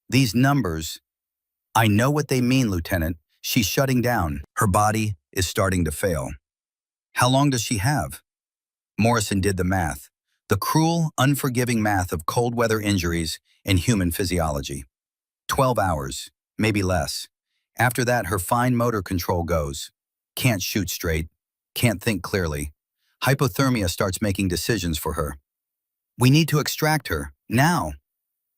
Speaker 1: "these numbers—" "I know what they mean, Lieutenant. She's shutting down. Her body is starting to fail." "How long does she have?" Morrison did the math. The cruel, unforgiving math of cold weather injuries and human physiology. 12 hours, maybe less. After that, her fine motor control goes. Can't shoot straight. Can't think clearly. Hypothermia starts making decisions for her. "We need to extract her, now."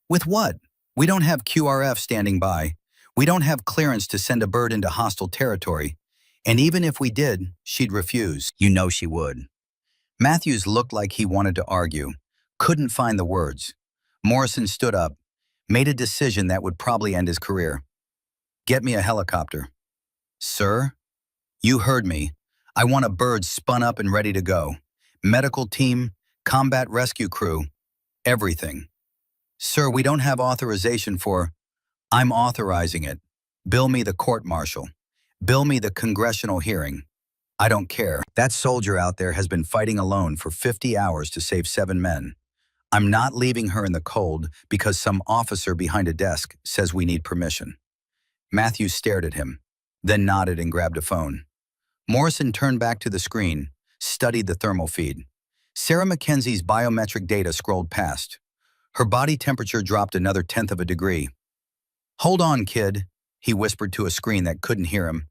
Speaker 1: "With what? We don't have QRF standing by. We don't have clearance to send a bird into hostile territory. And even if we did, she'd refuse." "You know she would." Matthews looked like he wanted to argue. Couldn't find the words. Morrison stood up, made a decision that would probably end his career. "Get me a helicopter." "Sir?" "You heard me. I want a bird spun up and ready to go. Medical team, combat rescue crew, everything." "Sir, we don't have authorization for—" "I'm authorizing it. Bill me the court-martial. Bill me the congressional hearing. I don't care. That soldier out there has been fighting alone for 50 hours to save 7 men. I'm not leaving her in the cold because some officer behind a desk says we need permission." Matthews stared at him, then nodded and grabbed a phone. Morrison turned back to the screen, studied the thermal feed. Sarah Mackenzie's biometric data scrolled past. Her body temperature dropped another 1/10 of a degree. "Hold on, kid," he whispered to a screen that couldn't hear him.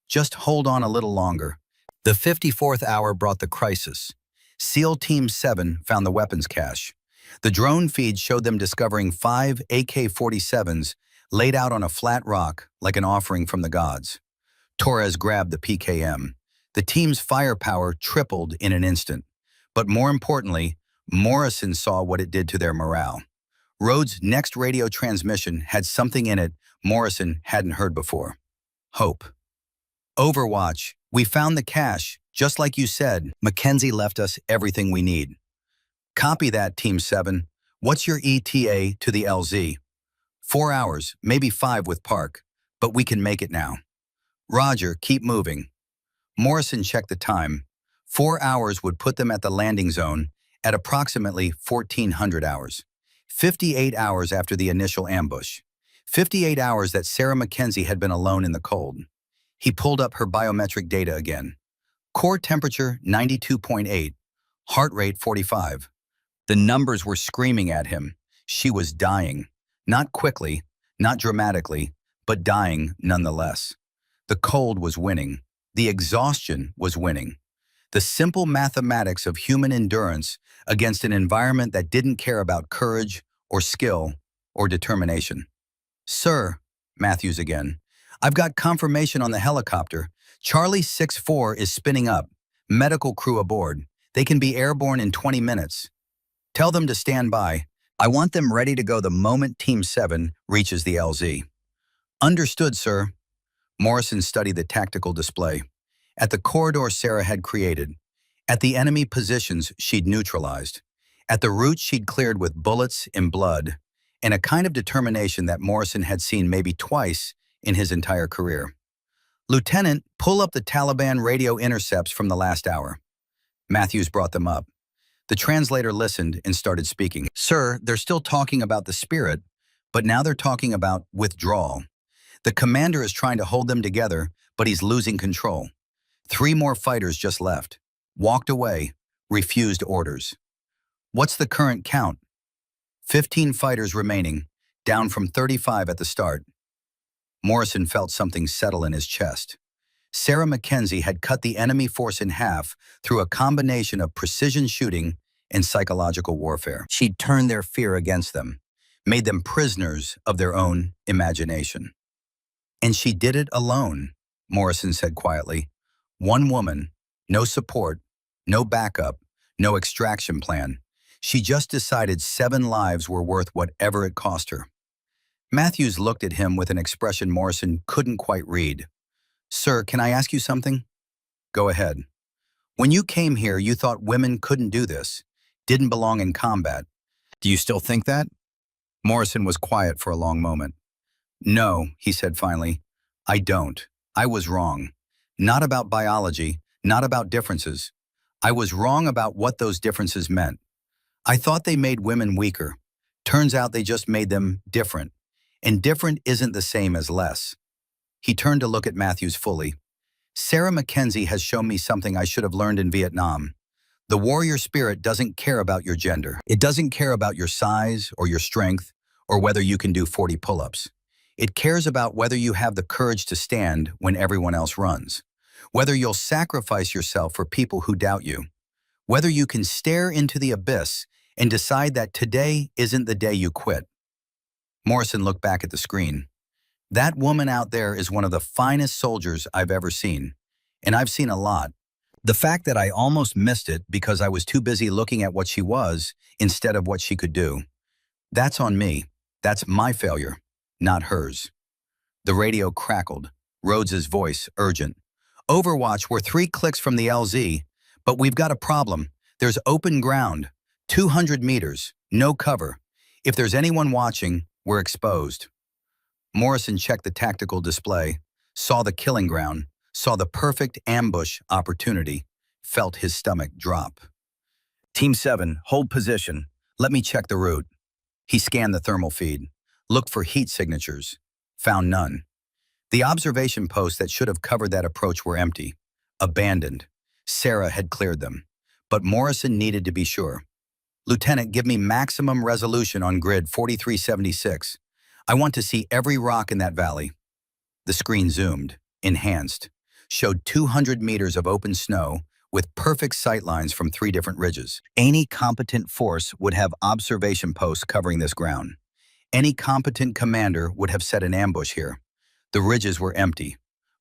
Speaker 1: "Just hold on a little longer." The 54th hour brought the crisis. SEAL Team 7 found the weapons cache. The drone feed showed them discovering 5 AK-47s laid out on a flat rock like an offering from the gods. Torres grabbed the PKM. The team's firepower tripled in an instant. But more importantly, Morrison saw what it did to their morale. Rhodes' next radio transmission had something in it Morrison hadn't heard before. Hope. "Overwatch, we found the cache, just like you said. Mackenzie left us everything we need." "Copy that, Team 7. What's your ETA to the LZ?" 4 hours, maybe 5 with Park, but we can make it now." "Roger, keep moving." Morrison checked the time. 4 hours would put them at the landing zone at approximately 1400 hours. 58 hours after the initial ambush. 58 hours that Sarah Mackenzie had been alone in the cold. He pulled up her biometric data again. Core temperature 92.8. Heart rate 45. The numbers were screaming at him. She was dying. Not quickly, not dramatically, but dying nonetheless. The cold was winning. The exhaustion was winning. The simple mathematics of human endurance against an environment that didn't care about courage or skill or determination. "Sir," Matthews again, "I've got confirmation on the helicopter. Charlie 6-4 is spinning up. Medical crew aboard. They can be airborne in 20 minutes. Tell them to stand by. I want them ready to go the moment Team 7 reaches the LZ." "Understood, sir." Morrison studied the tactical display. At the corridor Sarah had created. At the enemy positions she'd neutralized. At the route she'd cleared with bullets and blood, and a kind of determination that Morrison had seen maybe twice in his entire career. "Lieutenant, pull up the Taliban radio intercepts from the last hour." Matthews brought them up. The translator listened and started speaking. "Sir, they're still talking about the spirit, but now they're talking about withdrawal. The commander is trying to hold them together, but he's losing control. 3 more fighters just left. Walked away, refused orders." What's the current count? 15 fighters remaining, down from 35 at the start. Morrison felt something settle in his chest. Sarah Mackenzie had cut the enemy force in half through a combination of precision shooting and psychological warfare. She'd turned their fear against them, made them prisoners of their own imagination. And she did it alone, Morrison said quietly. One woman, no support, no backup, no extraction plan. She just decided 7 lives were worth whatever it cost her. Matthews looked at him with an expression Morrison couldn't quite read. Sir, can I ask you something? Go ahead. When you came here, you thought women couldn't do this, didn't belong in combat. Do you still think that? Morrison was quiet for a long moment. No, he said finally. I don't. I was wrong. Not about biology, not about differences. I was wrong about what those differences meant. I thought they made women weaker. Turns out they just made them different. And different isn't the same as less. He turned to look at Matthews fully. Sarah Mackenzie has shown me something I should have learned in Vietnam. The warrior spirit doesn't care about your gender. It doesn't care about your size or your strength or whether you can do 40 pull-ups. It cares about whether you have the courage to stand when everyone else runs, whether you'll sacrifice yourself for people who doubt you, whether you can stare into the abyss and decide that today isn't the day you quit. Morrison looked back at the screen. That woman out there is one of the finest soldiers I've ever seen, and I've seen a lot. The fact that I almost missed it because I was too busy looking at what she was instead of what she could do, that's on me. That's my failure, not hers. The radio crackled, Rhodes's voice urgent. Overwatch, we're 3 clicks from the LZ, but we've got a problem. There's open ground, 200 meters, no cover. If there's anyone watching, we're exposed. Morrison checked the tactical display, saw the killing ground, saw the perfect ambush opportunity, felt his stomach drop. Team 7, hold position. Let me check the route. He scanned the thermal feed, looked for heat signatures, found none. The observation posts that should have covered that approach were empty, abandoned. Sarah had cleared them, but Morrison needed to be sure. Lieutenant, give me maximum resolution on grid 4376. I want to see every rock in that valley. The screen zoomed, enhanced, showed 200 meters of open snow with perfect sightlines from 3 different ridges. Any competent force would have observation posts covering this ground. Any competent commander would have set an ambush here. The ridges were empty.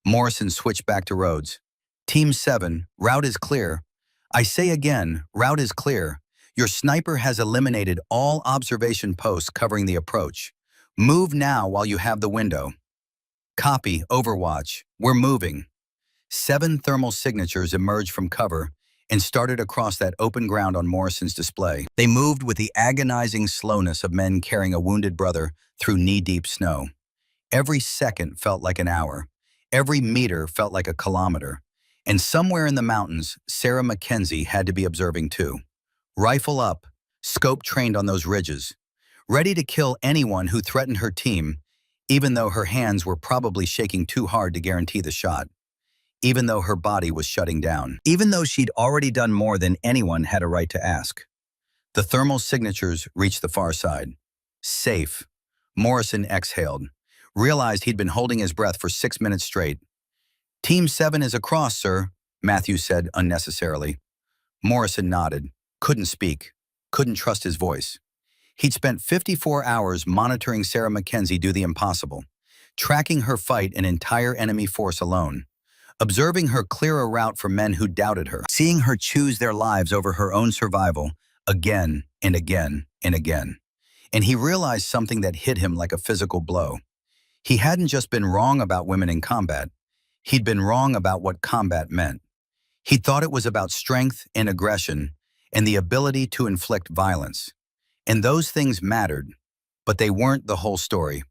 Speaker 1: Morrison switched back to Rhodes. Team 7, route is clear. I say again, route is clear. Your sniper has eliminated all observation posts covering the approach. Move now while you have the window. Copy, Overwatch. We're moving. 7 thermal signatures emerged from cover and started across that open ground on Morrison's display. They moved with the agonizing slowness of men carrying a wounded brother through knee-deep snow. Every second felt like an hour. Every meter felt like a kilometer. And somewhere in the mountains, Sarah Mackenzie had to be observing too. Rifle up, scope trained on those ridges, ready to kill anyone who threatened her team, even though her hands were probably shaking too hard to guarantee the shot, even though her body was shutting down, even though she'd already done more than anyone had a right to ask. The thermal signatures reached the far side. Safe. Morrison exhaled, realized he'd been holding his breath for 6 minutes straight. Team 7 is across, sir, Matthews said unnecessarily. Morrison nodded, couldn't speak, couldn't trust his voice. He'd spent 54 hours monitoring Sarah Mackenzie do the impossible, tracking her fight an entire enemy force alone, observing her clear a route for men who doubted her, seeing her choose their lives over her own survival again and again and again. And he realized something that hit him like a physical blow. He hadn't just been wrong about women in combat. He'd been wrong about what combat meant. He thought it was about strength and aggression and the ability to inflict violence. And those things mattered, but they weren't the whole story.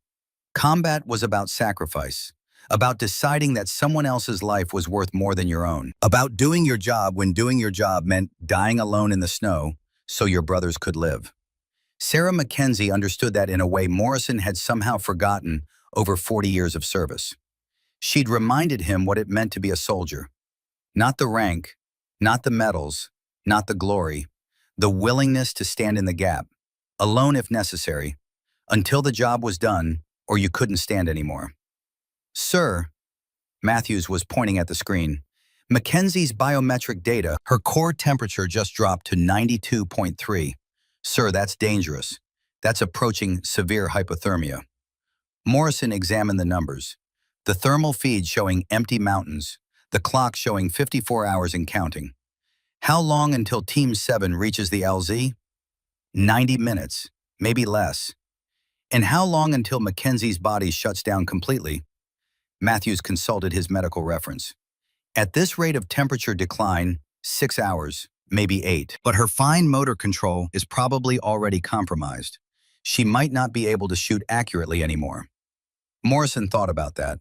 Speaker 1: Combat was about sacrifice, about deciding that someone else's life was worth more than your own, about doing your job when doing your job meant dying alone in the snow so your brothers could live. Sarah Mackenzie understood that in a way Morrison had somehow forgotten over 40 years of service. She'd reminded him what it meant to be a soldier. Not the rank, not the medals, not the glory, the willingness to stand in the gap, alone if necessary, until the job was done or you couldn't stand anymore. Sir, Matthews was pointing at the screen, Mackenzie's biometric data, her core temperature just dropped to 92.3. Sir, that's dangerous. That's approaching severe hypothermia. Morrison examined the numbers. The thermal feed showing empty mountains, the clock showing 54 hours and counting. How long until Team 7 reaches the LZ? 90 minutes, maybe less. And how long until Mackenzie's body shuts down completely? Matthews consulted his medical reference. At this rate of temperature decline, 6 hours, maybe 8. But her fine motor control is probably already compromised. She might not be able to shoot accurately anymore. Morrison thought about that.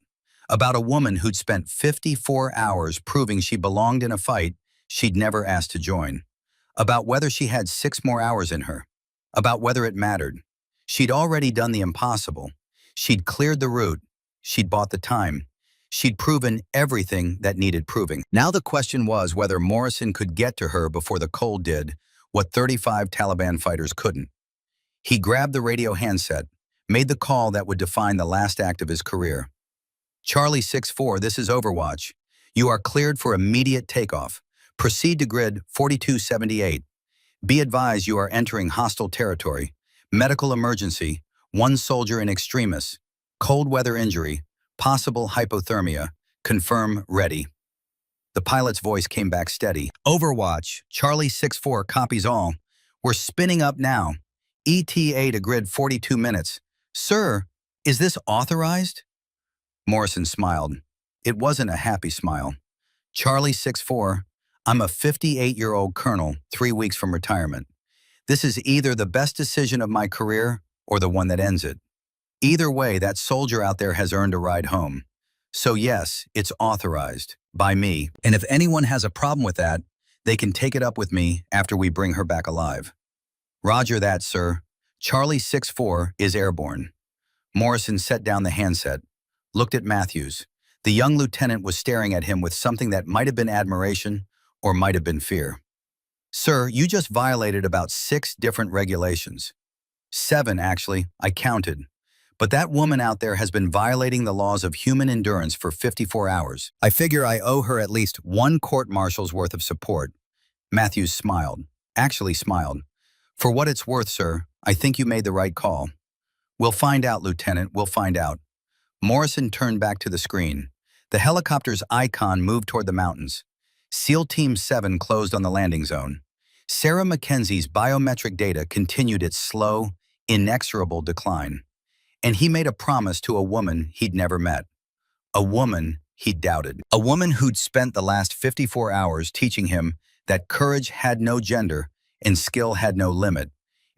Speaker 1: About a woman who'd spent 54 hours proving she belonged in a fight she'd never asked to join. About whether she had 6 more hours in her. About whether it mattered. She'd already done the impossible. She'd cleared the route. She'd bought the time. She'd proven everything that needed proving. Now the question was whether Morrison could get to her before the cold did what 35 Taliban fighters couldn't. He grabbed the radio handset, made the call that would define the last act of his career. Charlie 6-4, this is Overwatch. You are cleared for immediate takeoff. Proceed to grid 4278. Be advised you are entering hostile territory. Medical emergency, 1 soldier in extremis. Cold weather injury, possible hypothermia. Confirm ready. The pilot's voice came back steady. Overwatch, Charlie 6-4 copies all. We're spinning up now. ETA to grid 42 minutes. Sir, is this authorized? Morrison smiled. It wasn't a happy smile. Charlie 6-4, I'm a 58-year-old colonel 3 weeks from retirement. This is either the best decision of my career or the one that ends it. Either way, that soldier out there has earned a ride home. So yes, it's authorized by me. And if anyone has a problem with that, they can take it up with me after we bring her back alive. Roger that, sir. Charlie 6-4 is airborne. Morrison set down the handset, looked at Matthews. The young lieutenant was staring at him with something that might have been admiration or might have been fear. Sir, you just violated about 6 different regulations. 7, actually, I counted. But that woman out there has been violating the laws of human endurance for 54 hours. I figure I owe her at least 1 court-martial's worth of support. Matthews smiled, actually smiled. For what it's worth, sir, I think you made the right call. We'll find out, Lieutenant, we'll find out. Morrison turned back to the screen. The helicopter's icon moved toward the mountains. SEAL Team 7 closed on the landing zone. Sarah Mackenzie's biometric data continued its slow, inexorable decline. And he made a promise to a woman he'd never met. A woman he'd doubted. A woman who'd spent the last 54 hours teaching him that courage had no gender and skill had no limit,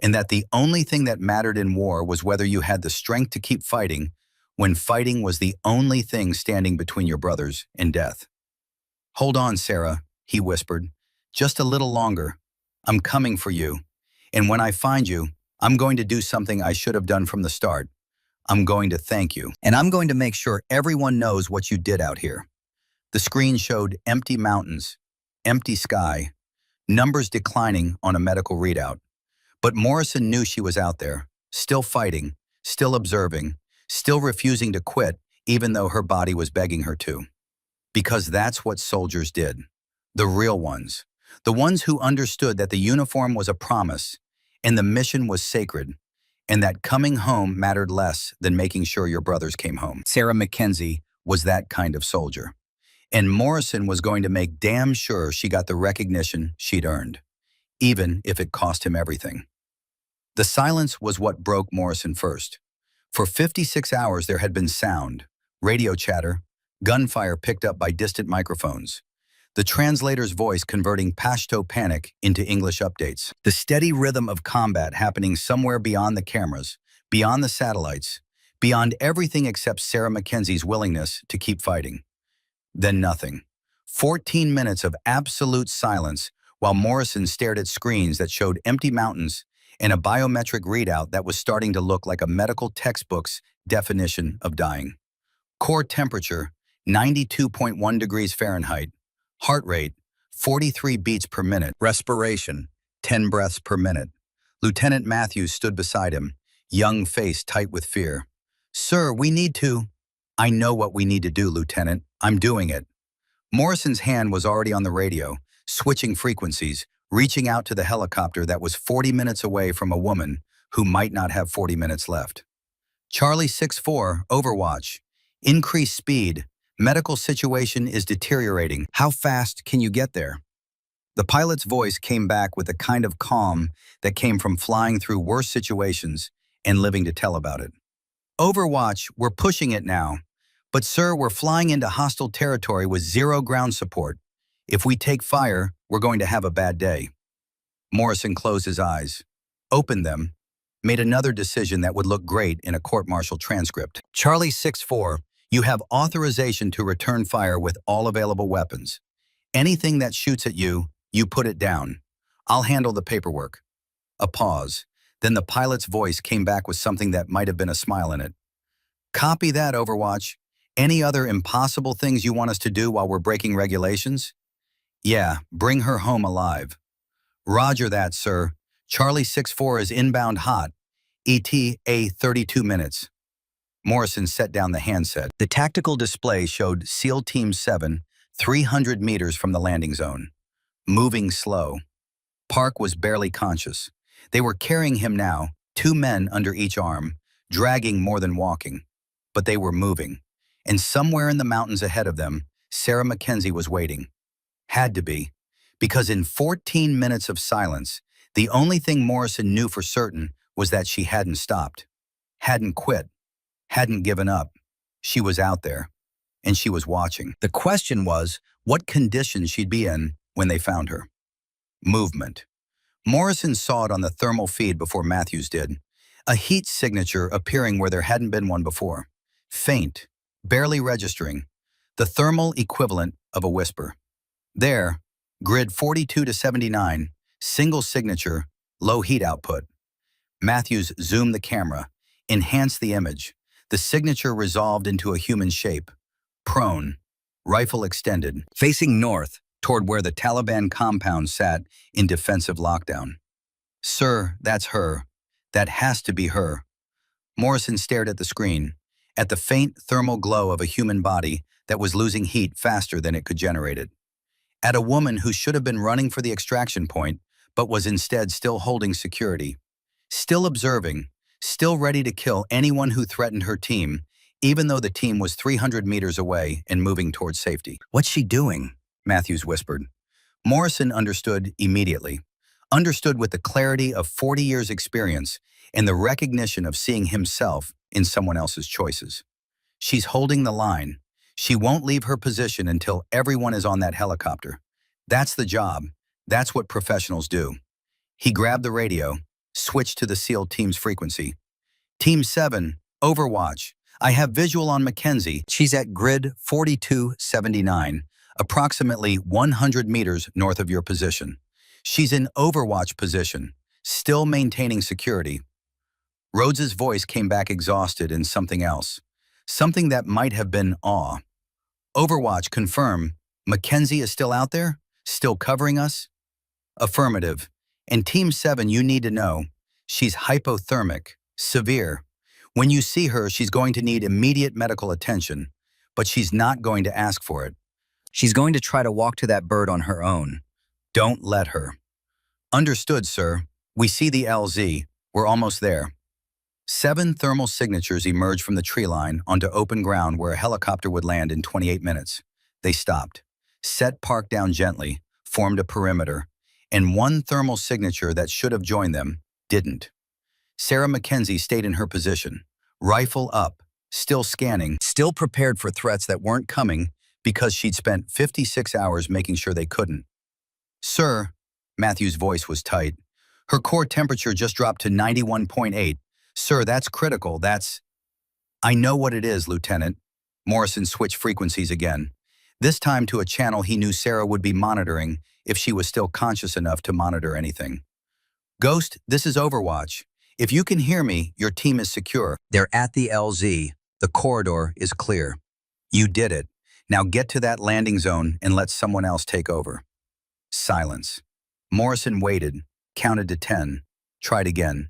Speaker 1: and that the only thing that mattered in war was whether you had the strength to keep fighting when fighting was the only thing standing between your brothers and death. Hold on, Sarah, he whispered. Just a little longer. I'm coming for you. And when I find you, I'm going to do something I should have done from the start. I'm going to thank you. And I'm going to make sure everyone knows what you did out here. The screen showed empty mountains, empty sky, numbers declining on a medical readout. But Morrison knew she was out there, still fighting, still observing, still refusing to quit, even though her body was begging her to. Because that's what soldiers did. The real ones. The ones who understood that the uniform was a promise, and the mission was sacred, and that coming home mattered less than making sure your brothers came home. Sarah Mackenzie was that kind of soldier. And Morrison was going to make damn sure she got the recognition she'd earned, even if it cost him everything. The silence was what broke Morrison first. For 56 hours there had been sound, radio chatter, gunfire picked up by distant microphones. The translator's voice converting Pashto panic into English updates. The steady rhythm of combat happening somewhere beyond the cameras, beyond the satellites, beyond everything except Sarah Mackenzie's willingness to keep fighting. Then nothing. 14 minutes of absolute silence while Morrison stared at screens that showed empty mountains and a biometric readout that was starting to look like a medical textbook's definition of dying. Core temperature, 92.1 degrees Fahrenheit. Heart rate, 43 beats per minute. Respiration, 10 breaths per minute. Lieutenant Matthews stood beside him, young face tight with fear. Sir, we need to. I know what we need to do, Lieutenant. I'm doing it. Morrison's hand was already on the radio, switching frequencies, reaching out to the helicopter that was 40 minutes away from a woman who might not have 40 minutes left. Charlie 6-4, Overwatch. Increase speed. Medical situation is deteriorating. How fast can you get there? The pilot's voice came back with a kind of calm that came from flying through worse situations and living to tell about it. Overwatch, we're pushing it now. But sir, we're flying into hostile territory with zero ground support. If we take fire, we're going to have a bad day. Morrison closed his eyes, opened them, made another decision that would look great in a court-martial transcript. Charlie 6-4, you have authorization to return fire with all available weapons. Anything that shoots at you, you put it down. I'll handle the paperwork. A pause. Then the pilot's voice came back with something that might have been a smile in it. Copy that, Overwatch. Any other impossible things you want us to do while we're breaking regulations? Yeah, bring her home alive. Roger that, sir. Charlie 6-4 is inbound hot. ETA 32 minutes. Morrison set down the handset. The tactical display showed SEAL Team 7, 300 meters from the landing zone. Moving slow. Park was barely conscious. They were carrying him now, 2 men under each arm, dragging more than walking. But they were moving. And somewhere in the mountains ahead of them, Sarah Mackenzie was waiting. Had to be. Because in 14 minutes of silence, the only thing Morrison knew for certain was that she hadn't stopped, hadn't quit, hadn't given up. She was out there, and she was watching. The question was what condition she'd be in when they found her. Movement. Morrison saw it on the thermal feed before Matthews did. A heat signature appearing where there hadn't been one before. Faint, barely registering. The thermal equivalent of a whisper. There, grid 42 to 79, single signature, low heat output. Matthews zoomed the camera, enhanced the image. The signature resolved into a human shape. Prone, rifle extended, facing north toward where the Taliban compound sat in defensive lockdown. Sir, that's her. That has to be her. Morrison stared at the screen, at the faint thermal glow of a human body that was losing heat faster than it could generate it. At a woman who should have been running for the extraction point, but was instead still holding security. Still observing, still ready to kill anyone who threatened her team, even though the team was 300 meters away and moving towards safety. What's she doing? Matthews whispered. Morrison understood immediately. Understood with the clarity of 40 years' experience and the recognition of seeing himself in someone else's choices. She's holding the line. She won't leave her position until everyone is on that helicopter. That's the job. That's what professionals do. He grabbed the radio, switched to the SEAL team's frequency. Team 7, Overwatch. I have visual on Mackenzie. She's at grid 4279, approximately 100 meters north of your position. She's in Overwatch position, still maintaining security. Rhodes's voice came back exhausted in something else. Something that might have been awe. Overwatch, confirm. Mackenzie is still out there? Still covering us? Affirmative. And Team 7, you need to know. She's hypothermic, severe. When you see her, she's going to need immediate medical attention, but she's not going to ask for it. She's going to try to walk to that bird on her own. Don't let her. Understood, sir. We see the LZ. We're almost there. 7 thermal signatures emerged from the tree line onto open ground where a helicopter would land in 28 minutes. They stopped, set Park down gently, formed a perimeter, and 1 thermal signature that should have joined them didn't. Sarah Mackenzie stayed in her position, rifle up, still scanning, still prepared for threats that weren't coming because she'd spent 56 hours making sure they couldn't. Sir, Matthew's voice was tight. Her core temperature just dropped to 91.8. Sir, that's critical. I know what it is, Lieutenant. Morrison switched frequencies again, this time to a channel he knew Sarah would be monitoring if she was still conscious enough to monitor anything. Ghost, this is Overwatch. If you can hear me, your team is secure. They're at the LZ. The corridor is clear. You did it. Now get to that landing zone and let someone else take over. Silence. Morrison waited, counted to 10, tried again.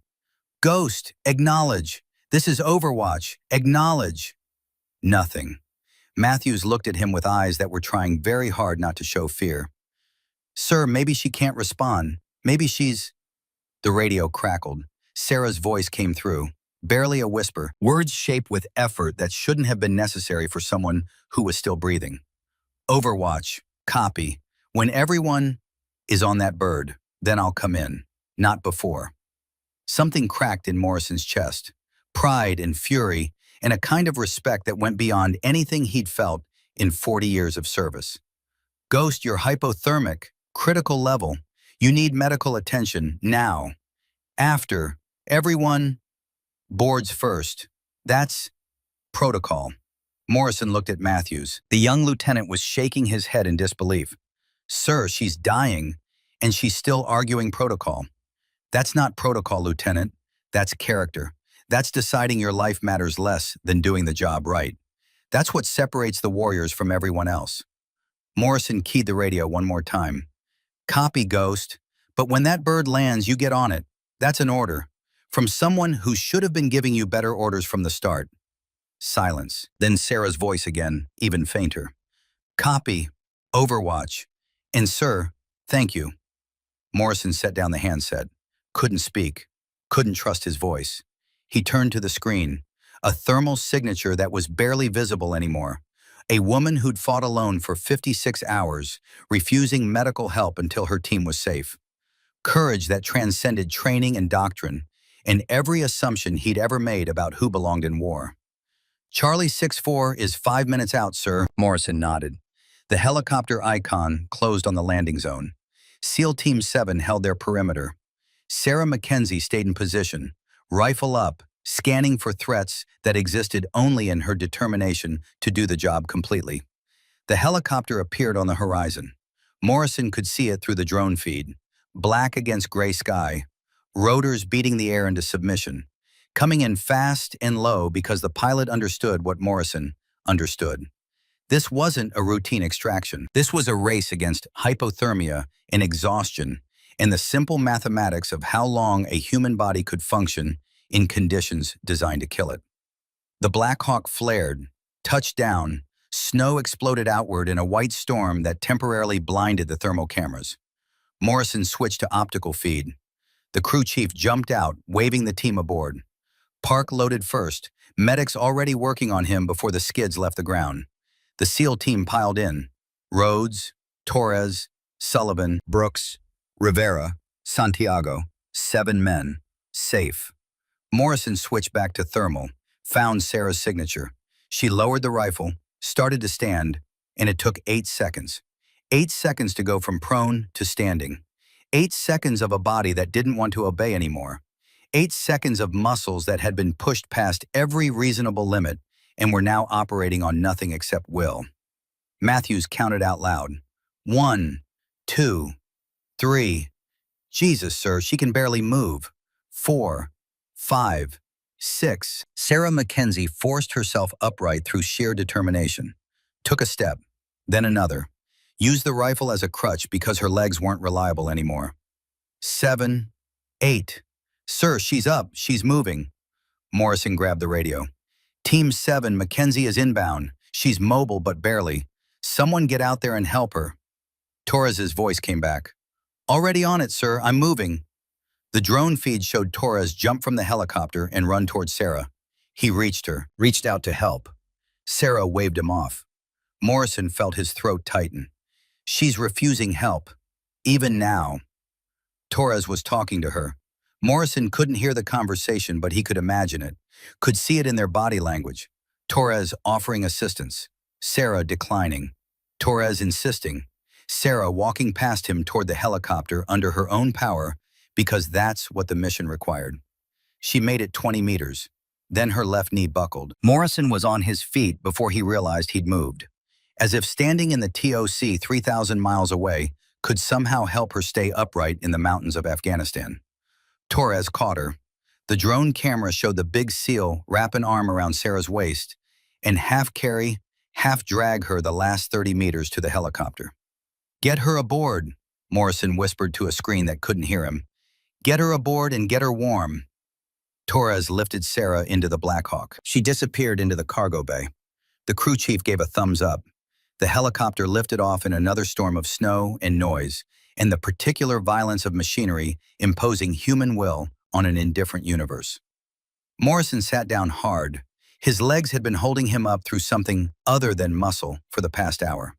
Speaker 1: Ghost, acknowledge. This is Overwatch, acknowledge. Nothing. Matthews looked at him with eyes that were trying very hard not to show fear. Sir, maybe she can't respond. Maybe she's… The radio crackled. Sarah's voice came through, barely a whisper, words shaped with effort that shouldn't have been necessary for someone who was still breathing. Overwatch, copy. When everyone is on that bird, then I'll come in, not before. Something cracked in Morrison's chest. Pride and fury, and a kind of respect that went beyond anything he'd felt in 40 years of service. Ghost, you're hypothermic, critical level. You need medical attention, now. After, everyone, boards first. That's protocol. Morrison looked at Matthews. The young lieutenant was shaking his head in disbelief. Sir, she's dying, and she's still arguing protocol. That's not protocol, Lieutenant. That's character. That's deciding your life matters less than doing the job right. That's what separates the warriors from everyone else. Morrison keyed the radio one more time. Copy, Ghost. But when that bird lands, you get on it. That's an order. From someone who should have been giving you better orders from the start. Silence. Then Sarah's voice again, even fainter. Copy. Overwatch. And sir, thank you. Morrison set down the handset. Couldn't speak. Couldn't trust his voice. He turned to the screen. A thermal signature that was barely visible anymore. A woman who'd fought alone for 56 hours, refusing medical help until her team was safe. Courage that transcended training and doctrine, and every assumption he'd ever made about who belonged in war. Charlie 6-4 is 5 minutes out, sir. Morrison nodded. The helicopter icon closed on the landing zone. SEAL Team 7 held their perimeter. Sarah Mackenzie stayed in position, rifle up, scanning for threats that existed only in her determination to do the job completely. The helicopter appeared on the horizon. Morrison could see it through the drone feed. Black against gray sky, rotors beating the air into submission, coming in fast and low because the pilot understood what Morrison understood. This wasn't a routine extraction. This was a race against hypothermia and exhaustion and the simple mathematics of how long a human body could function in conditions designed to kill it. The Black Hawk flared, touched down, snow exploded outward in a white storm that temporarily blinded the thermal cameras. Morrison switched to optical feed. The crew chief jumped out, waving the team aboard. Park loaded first, medics already working on him before the skids left the ground. The SEAL team piled in. Rhodes, Torres, Sullivan, Brooks, Rivera, Santiago, 7 men. Safe. Morrison switched back to thermal, found Sarah's signature. She lowered the rifle, started to stand, and it took 8 seconds. 8 seconds to go from prone to standing. 8 seconds of a body that didn't want to obey anymore. 8 seconds of muscles that had been pushed past every reasonable limit and were now operating on nothing except will. Matthews counted out loud. 1, 2, 3. Jesus, sir, she can barely move. 4, 5, 6. Sarah Mackenzie forced herself upright through sheer determination. Took a step, then another. Used the rifle as a crutch because her legs weren't reliable anymore. 7, 8. Sir, she's up. She's moving. Morrison grabbed the radio. Team 7, Mackenzie is inbound. She's mobile but barely. Someone get out there and help her. Torres's voice came back. Already on it, sir. I'm moving. The drone feed showed Torres jump from the helicopter and run towards Sarah. He reached her, reached out to help. Sarah waved him off. Morrison felt his throat tighten. She's refusing help, even now. Torres was talking to her. Morrison couldn't hear the conversation, but he could imagine it, could see it in their body language. Torres offering assistance, Sarah declining, Torres insisting, Sarah walking past him toward the helicopter under her own power because that's what the mission required. She made it 20 meters. Then her left knee buckled. Morrison was on his feet before he realized he'd moved. As if standing in the TOC 3,000 miles away could somehow help her stay upright in the mountains of Afghanistan. Torres caught her. The drone camera showed the big SEAL wrap an arm around Sarah's waist and half carry, half drag her the last 30 meters to the helicopter. Get her aboard, Morrison whispered to a screen that couldn't hear him. Get her aboard and get her warm. Torres lifted Sarah into the Black Hawk. She disappeared into the cargo bay. The crew chief gave a thumbs up. The helicopter lifted off in another storm of snow and noise, and the particular violence of machinery imposing human will on an indifferent universe. Morrison sat down hard. His legs had been holding him up through something other than muscle for the past hour.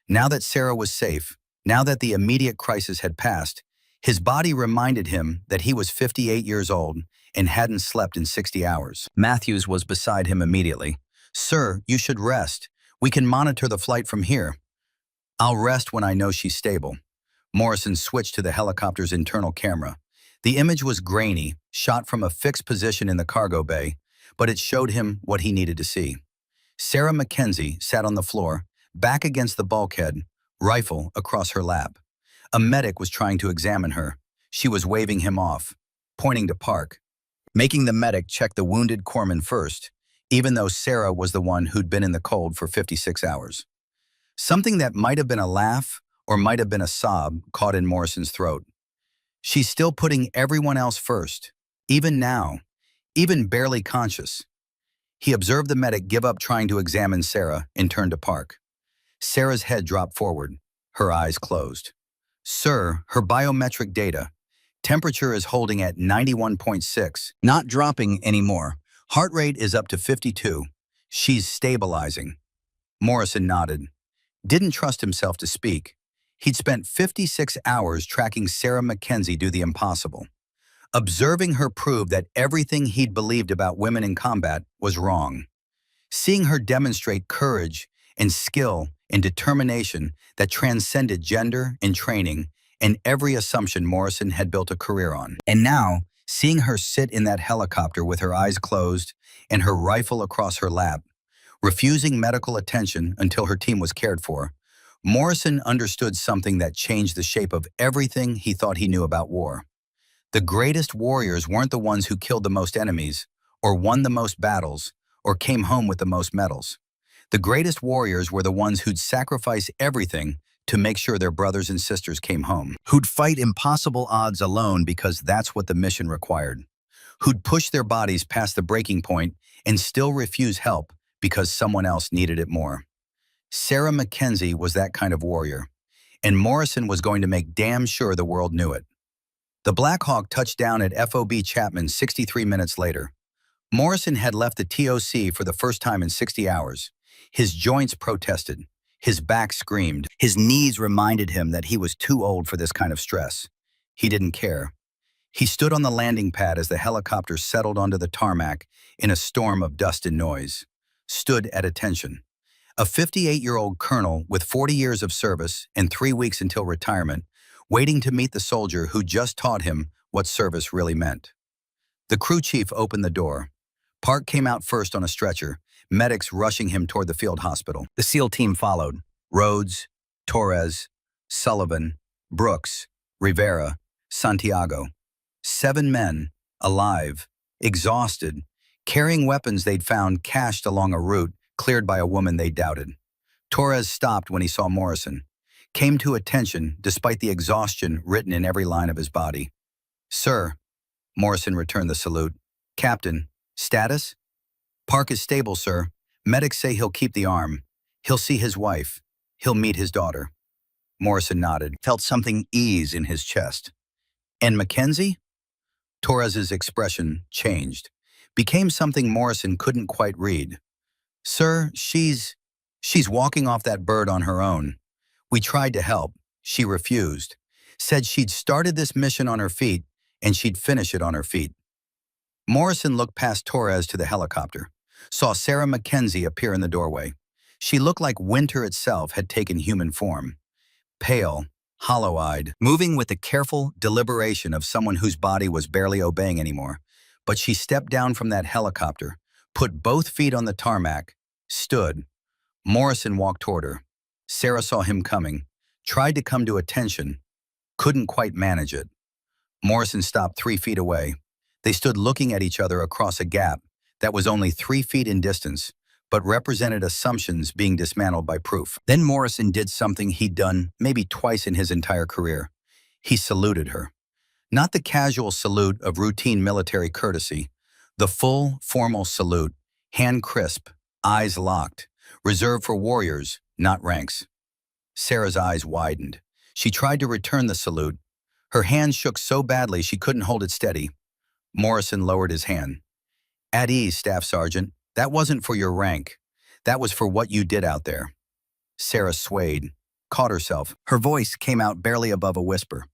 Speaker 1: Now that Sarah was safe, now that the immediate crisis had passed, his body reminded him that he was 58 years old and hadn't slept in 60 hours. Matthews was beside him immediately. "Sir, you should rest. We can monitor the flight from here." "I'll rest when I know she's stable." Morrison switched to the helicopter's internal camera. The image was grainy, shot from a fixed position in the cargo bay, but it showed him what he needed to see. Sarah Mackenzie sat on the floor, back against the bulkhead, rifle across her lap. A medic was trying to examine her. She was waving him off, pointing to Park, making the medic check the wounded corpsman first, even though Sarah was the one who'd been in the cold for 56 hours. Something that might have been a laugh or might have been a sob caught in Morrison's throat. She's still putting everyone else first, even now, even barely conscious. He observed the medic give up trying to examine Sarah and turned to Park. Sarah's head dropped forward, her eyes closed. "Sir, her biometric data. Temperature is holding at 91.6, not dropping anymore. Heart rate is up to 52. She's stabilizing." Morrison nodded. Didn't trust himself to speak. He'd spent 56 hours tracking Sarah Mackenzie do the impossible. Observing her proved that everything he'd believed about women in combat was wrong. Seeing her demonstrate courage and skill and determination that transcended gender and training and every assumption Morrison had built a career on. And now, seeing her sit in that helicopter with her eyes closed and her rifle across her lap, refusing medical attention until her team was cared for, Morrison understood something that changed the shape of everything he thought he knew about war. The greatest warriors weren't the ones who killed the most enemies, or won the most battles, or came home with the most medals. The greatest warriors were the ones who'd sacrifice everything to make sure their brothers and sisters came home, who'd fight impossible odds alone because that's what the mission required, who'd push their bodies past the breaking point and still refuse help because someone else needed it more. Sarah Mackenzie was that kind of warrior, and Morrison was going to make damn sure the world knew it. The Black Hawk touched down at FOB Chapman 63 minutes later. Morrison had left the TOC for the first time in 60 hours. His joints protested. His back screamed. His knees reminded him that he was too old for this kind of stress. He didn't care. He stood on the landing pad as the helicopter settled onto the tarmac in a storm of dust and noise. Stood at attention. A 58-year-old colonel with 40 years of service and 3 weeks until retirement, waiting to meet the soldier who just taught him what service really meant. The crew chief opened the door. Park came out first on a stretcher, medics rushing him toward the field hospital. The SEAL team followed. Rhodes, Torres, Sullivan, Brooks, Rivera, Santiago. 7 men, alive, exhausted, carrying weapons they'd found cached along a route cleared by a woman they doubted. Torres stopped when he saw Morrison, came to attention despite the exhaustion written in every line of his body. "Sir," Morrison returned the salute. "Captain, status?" "Park is stable, sir. Medics say he'll keep the arm. He'll see his wife. He'll meet his daughter." Morrison nodded, felt something ease in his chest. "And Mackenzie?" Torres's expression changed, became something Morrison couldn't quite read. "Sir, she's walking off that bird on her own. We tried to help. She refused. Said she'd started this mission on her feet and she'd finish it on her feet." Morrison looked past Torres to the helicopter, saw Sarah Mackenzie appear in the doorway. She looked like winter itself had taken human form. Pale, hollow-eyed, moving with the careful deliberation of someone whose body was barely obeying anymore. But she stepped down from that helicopter, put both feet on the tarmac, stood. Morrison walked toward her. Sarah saw him coming, tried to come to attention, couldn't quite manage it. Morrison stopped 3 feet away. They stood looking at each other across a gap that was only 3 feet in distance, but represented assumptions being dismantled by proof. Then Morrison did something he'd done maybe twice in his entire career. He saluted her. Not the casual salute of routine military courtesy, the full, formal salute, hand crisp, eyes locked, reserved for warriors, not ranks. Sarah's eyes widened. She tried to return the salute. Her hand shook so badly she couldn't hold it steady. Morrison lowered his hand. At ease, Staff Sergeant. That wasn't for your rank. That was for what you did out there. Sarah swayed, caught herself. Her voice came out barely above a whisper.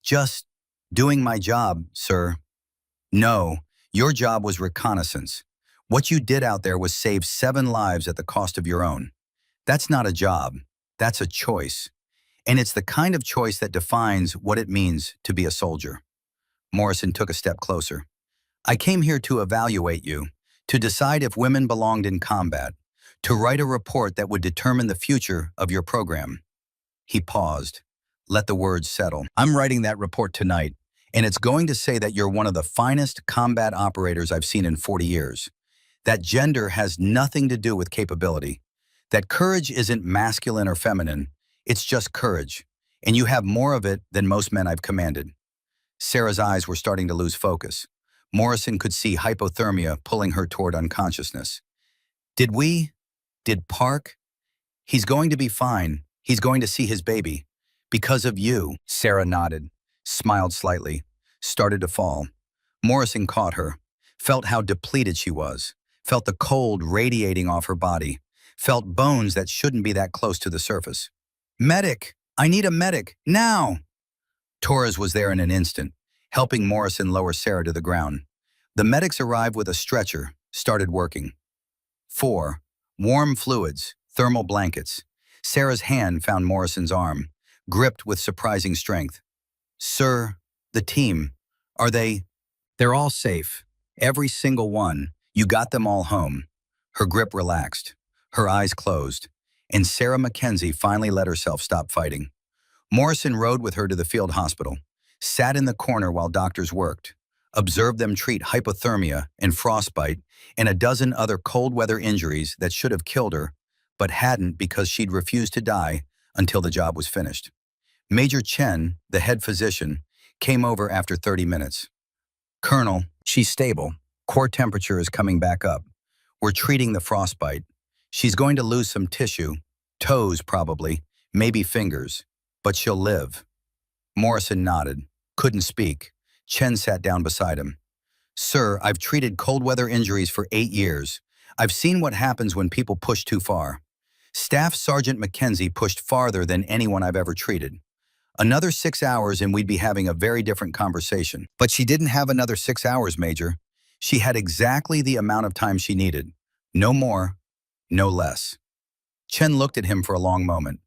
Speaker 1: Just doing my job, sir. No, your job was reconnaissance. What you did out there was save 7 lives at the cost of your own. That's not a job. That's a choice. And it's the kind of choice that defines what it means to be a soldier. Morrison took a step closer. I came here to evaluate you, to decide if women belonged in combat, to write a report that would determine the future of your program. He paused. Let the words settle. I'm writing that report tonight, and it's going to say that you're one of the finest combat operators I've seen in 40 years. That gender has nothing to do with capability. That courage isn't masculine or feminine. It's just courage, and you have more of it than most men I've commanded. Sarah's eyes were starting to lose focus. Morrison could see hypothermia pulling her toward unconsciousness. Did Park? He's going to be fine. He's going to see his baby. Because of you. Sarah nodded, smiled slightly, started to fall. Morrison caught her, felt how depleted she was, felt the cold radiating off her body, felt bones that shouldn't be that close to the surface. Medic! I need a medic, now! Torres was there in an instant, helping Morrison lower Sarah to the ground. The medics arrived with a stretcher, started working. 4. Warm fluids, thermal blankets. Sarah's hand found Morrison's arm, gripped with surprising strength. Sir, the team, are they? They're all safe. Every single one. You got them all home. Her grip relaxed, her eyes closed, and Sarah Mackenzie finally let herself stop fighting. Morrison rode with her to the field hospital, sat in the corner while doctors worked, observed them treat hypothermia and frostbite and a dozen other cold weather injuries that should have killed her, but hadn't because she'd refused to die until the job was finished. Major Chen, the head physician, came over after 30 minutes. Colonel, she's stable. Core temperature is coming back up. We're treating the frostbite. She's going to lose some tissue, toes probably, maybe fingers, but she'll live. Morrison nodded, couldn't speak. Chen sat down beside him. Sir, I've treated cold weather injuries for 8 years. I've seen what happens when people push too far. Staff Sergeant Mackenzie pushed farther than anyone I've ever treated. Another 6 hours and we'd be having a very different conversation. But she didn't have another 6 hours, Major. She had exactly the amount of time she needed. No more, no less. Chen looked at him for a long moment.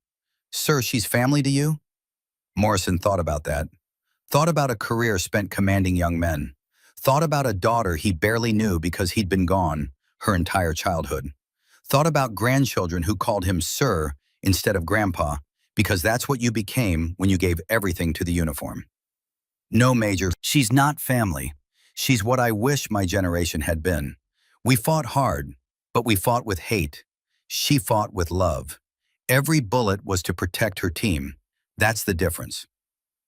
Speaker 1: Sir, she's family to you? Morrison thought about that. Thought about a career spent commanding young men. Thought about a daughter he barely knew because he'd been gone her entire childhood. Thought about grandchildren who called him Sir instead of Grandpa, because that's what you became when you gave everything to the uniform. No, Major, she's not family. She's what I wish my generation had been. We fought hard, but we fought with hate. She fought with love. Every bullet was to protect her team. That's the difference.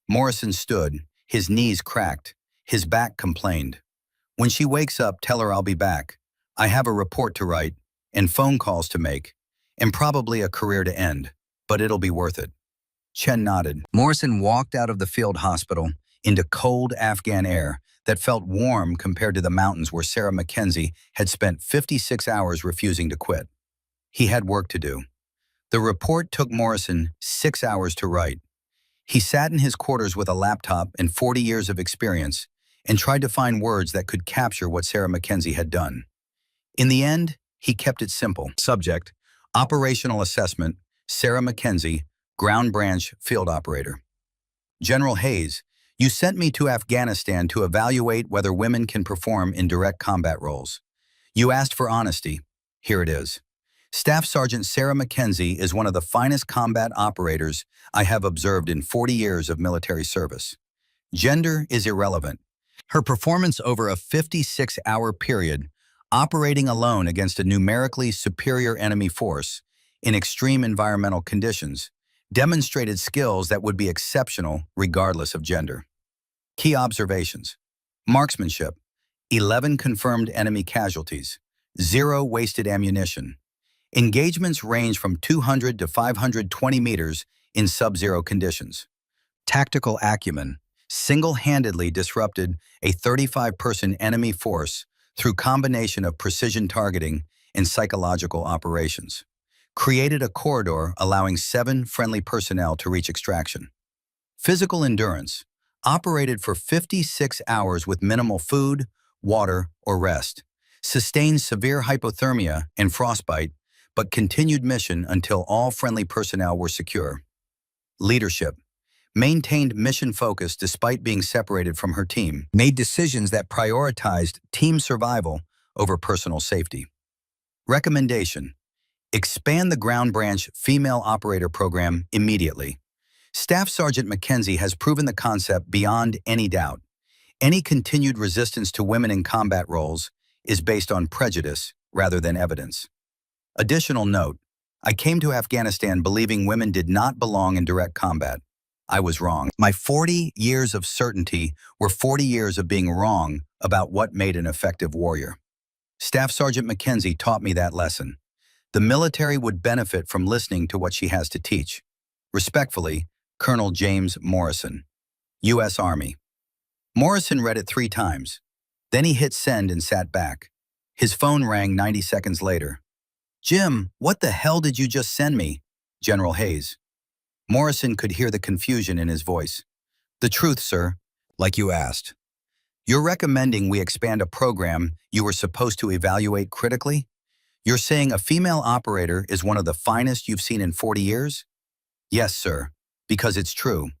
Speaker 1: Morrison stood, his knees cracked, his back complained. When she wakes up, tell her I'll be back. I have a report to write, and phone calls to make, and probably a career to end, but it'll be worth it. Chen nodded. Morrison walked out of the field hospital into cold Afghan air that felt warm compared to the mountains where Sarah Mackenzie had spent 56 hours refusing to quit. He had work to do. The report took Morrison 6 hours to write. He sat in his quarters with a laptop and 40 years of experience and tried to find words that could capture what Sarah Mackenzie had done. In the end, he kept it simple. Subject, Operational Assessment, Sarah Mackenzie, Ground Branch Field Operator. General Hayes, you sent me to Afghanistan to evaluate whether women can perform in direct combat roles. You asked for honesty. Here it is. Staff Sergeant Sarah Mackenzie is one of the finest combat operators I have observed in 40 years of military service. Gender is irrelevant. Her performance over a 56-hour period, operating alone against a numerically superior enemy force in extreme environmental conditions, demonstrated skills that would be exceptional regardless of gender. Key observations. Marksmanship. 11 confirmed enemy casualties. 0 wasted ammunition. Engagements range from 200 to 520 meters in sub-zero conditions. Tactical acumen. Single-handedly disrupted a 35-person enemy force through combination of precision targeting and psychological operations. Created a corridor allowing 7 friendly personnel to reach extraction. Physical endurance. Operated for 56 hours with minimal food, water, or rest. Sustained severe hypothermia and frostbite, but continued mission until all friendly personnel were secure. Leadership. Maintained mission focus despite being separated from her team. Made decisions that prioritized team survival over personal safety. Recommendation. Expand the Ground Branch Female Operator Program immediately. Staff Sergeant Mackenzie has proven the concept beyond any doubt. Any continued resistance to women in combat roles is based on prejudice rather than evidence. Additional note, I came to Afghanistan believing women did not belong in direct combat. I was wrong. My 40 years of certainty were 40 years of being wrong about what made an effective warrior. Staff Sergeant Mackenzie taught me that lesson. The military would benefit from listening to what she has to teach. Respectfully, Colonel James Morrison, U.S. Army. Morrison read it 3 times. Then he hit send and sat back. His phone rang 90 seconds later. "Jim, what the hell did you just send me?" General Hayes. Morrison could hear the confusion in his voice. "The truth, sir, like you asked. You're recommending we expand a program you were supposed to evaluate critically? You're saying a female operator is one of the finest you've seen in 40 years? Yes, sir, because it's true.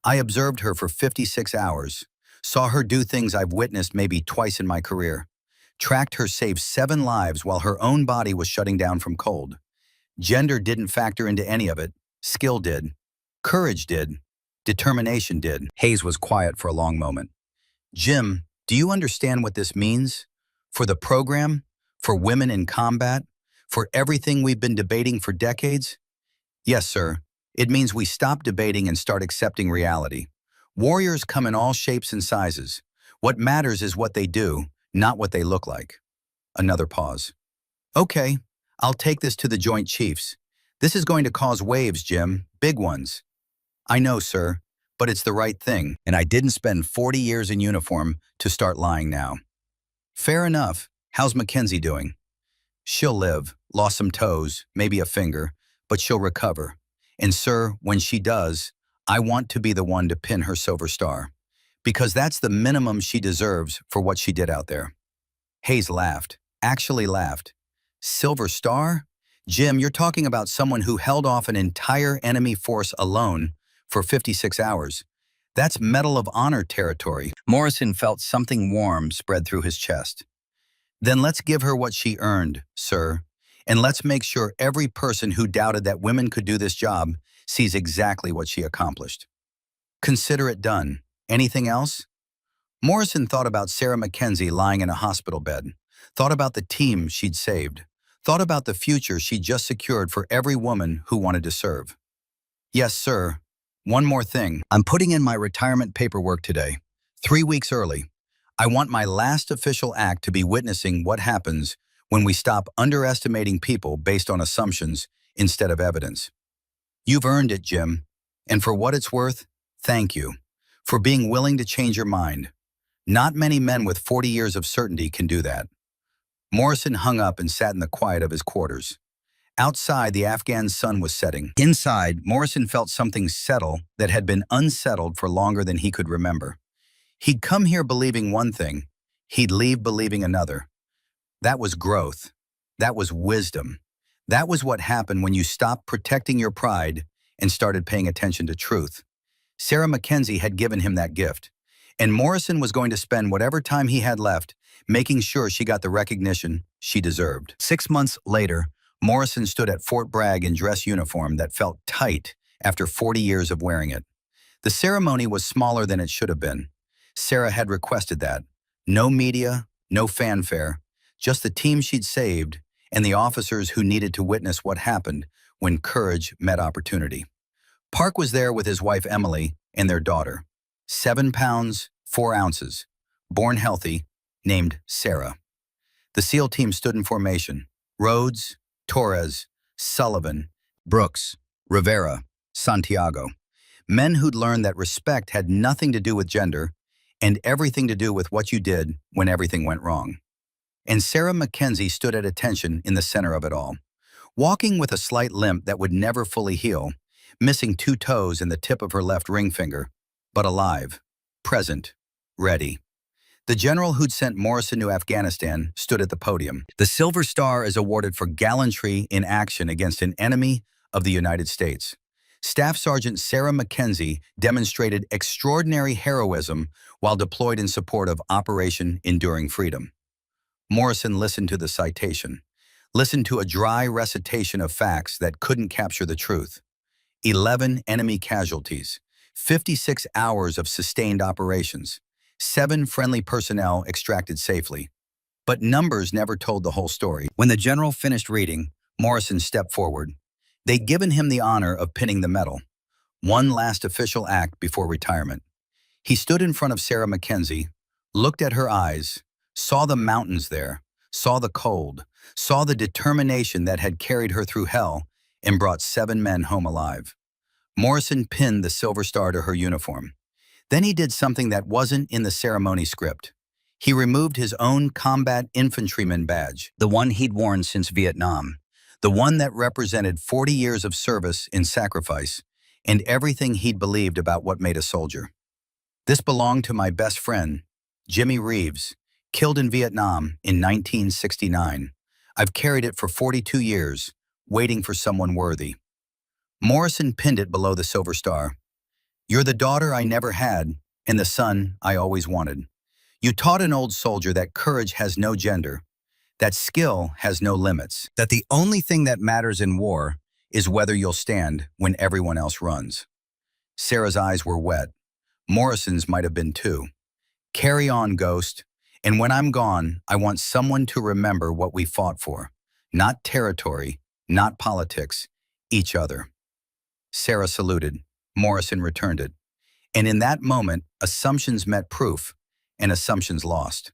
Speaker 1: I observed her for 56 hours, saw her do things I've witnessed maybe twice in my career, tracked her save 7 lives while her own body was shutting down from cold. Gender didn't factor into any of it. Skill did. Courage did. Determination did." Hayes was quiet for a long moment. "Jim, do you understand what this means? For the program? For women in combat? For everything we've been debating for decades?" "Yes, sir. It means we stop debating and start accepting reality. Warriors come in all shapes and sizes. What matters is what they do, not what they look like." Another pause. "Okay, I'll take this to the Joint Chiefs. This is going to cause waves, Jim, big ones." "I know, sir, but it's the right thing, and I didn't spend 40 years in uniform to start lying now." "Fair enough. How's Mackenzie doing?" "She'll live, lost some toes, maybe a finger, but she'll recover. And sir, when she does, I want to be the one to pin her silver star, because that's the minimum she deserves for what she did out there." Hayes laughed, actually laughed. "Silver star? Jim, you're talking about someone who held off an entire enemy force alone for 56 hours. That's Medal of Honor territory." Morrison felt something warm spread through his chest. "Then let's give her what she earned, sir. And let's make sure every person who doubted that women could do this job sees exactly what she accomplished." "Consider it done. Anything else?" Morrison thought about Sarah Mackenzie lying in a hospital bed, thought about the team she'd saved, thought about the future she'd just secured for every woman who wanted to serve. "Yes, sir. One more thing. I'm putting in my retirement paperwork today, 3 weeks early. I want my last official act to be witnessing what happens when we stop underestimating people based on assumptions instead of evidence." "You've earned it, Jim. And for what it's worth, thank you for being willing to change your mind. Not many men with 40 years of certainty can do that." Morrison hung up and sat in the quiet of his quarters. Outside, the Afghan sun was setting. Inside, Morrison felt something settle that had been unsettled for longer than he could remember. He'd come here believing one thing. He'd leave believing another. That was growth. That was wisdom. That was what happened when you stopped protecting your pride and started paying attention to truth. Sarah Mackenzie had given him that gift, and Morrison was going to spend whatever time he had left making sure she got the recognition she deserved. 6 months later, Morrison stood at Fort Bragg in dress uniform that felt tight after 40 years of wearing it. The ceremony was smaller than it should have been. Sarah had requested that. No media, no fanfare, just the team she'd saved and the officers who needed to witness what happened when courage met opportunity. Park was there with his wife Emily and their daughter. 7 pounds, 4 ounces, born healthy, named Sarah. The SEAL team stood in formation. Rhodes, Torres, Sullivan, Brooks, Rivera, Santiago. Men who'd learned that respect had nothing to do with gender and everything to do with what you did when everything went wrong. And Sarah Mackenzie stood at attention in the center of it all, walking with a slight limp that would never fully heal, missing 2 toes and the tip of her left ring finger, but alive, present, ready. The general who'd sent Morrison to Afghanistan stood at the podium. The Silver Star is awarded for gallantry in action against an enemy of the United States. Staff Sergeant Sarah Mackenzie demonstrated extraordinary heroism while deployed in support of Operation Enduring Freedom. Morrison listened to the citation, listened to a dry recitation of facts that couldn't capture the truth. 11 enemy casualties, 56 hours of sustained operations, 7 friendly personnel extracted safely. But numbers never told the whole story. When the general finished reading, Morrison stepped forward. They'd given him the honor of pinning the medal, one last official act before retirement. He stood in front of Sarah Mackenzie, looked at her eyes, saw the mountains there, saw the cold, saw the determination that had carried her through hell and brought 7 men home alive. Morrison pinned the Silver Star to her uniform. Then he did something that wasn't in the ceremony script. He removed his own combat infantryman badge, the one he'd worn since Vietnam, the one that represented 40 years of service in sacrifice and everything he'd believed about what made a soldier. This belonged to my best friend, Jimmy Reeves, killed in Vietnam in 1969. I've carried it for 42 years, waiting for someone worthy. Morrison pinned it below the Silver Star. You're the daughter I never had and the son I always wanted. You taught an old soldier that courage has no gender, that skill has no limits, that the only thing that matters in war is whether you'll stand when everyone else runs. Sarah's eyes were wet. Morrison's might have been too. Carry on, Ghost. And when I'm gone, I want someone to remember what we fought for. Not territory, not politics, each other. Sarah saluted. Morrison returned it. And in that moment, assumptions met proof, and assumptions lost.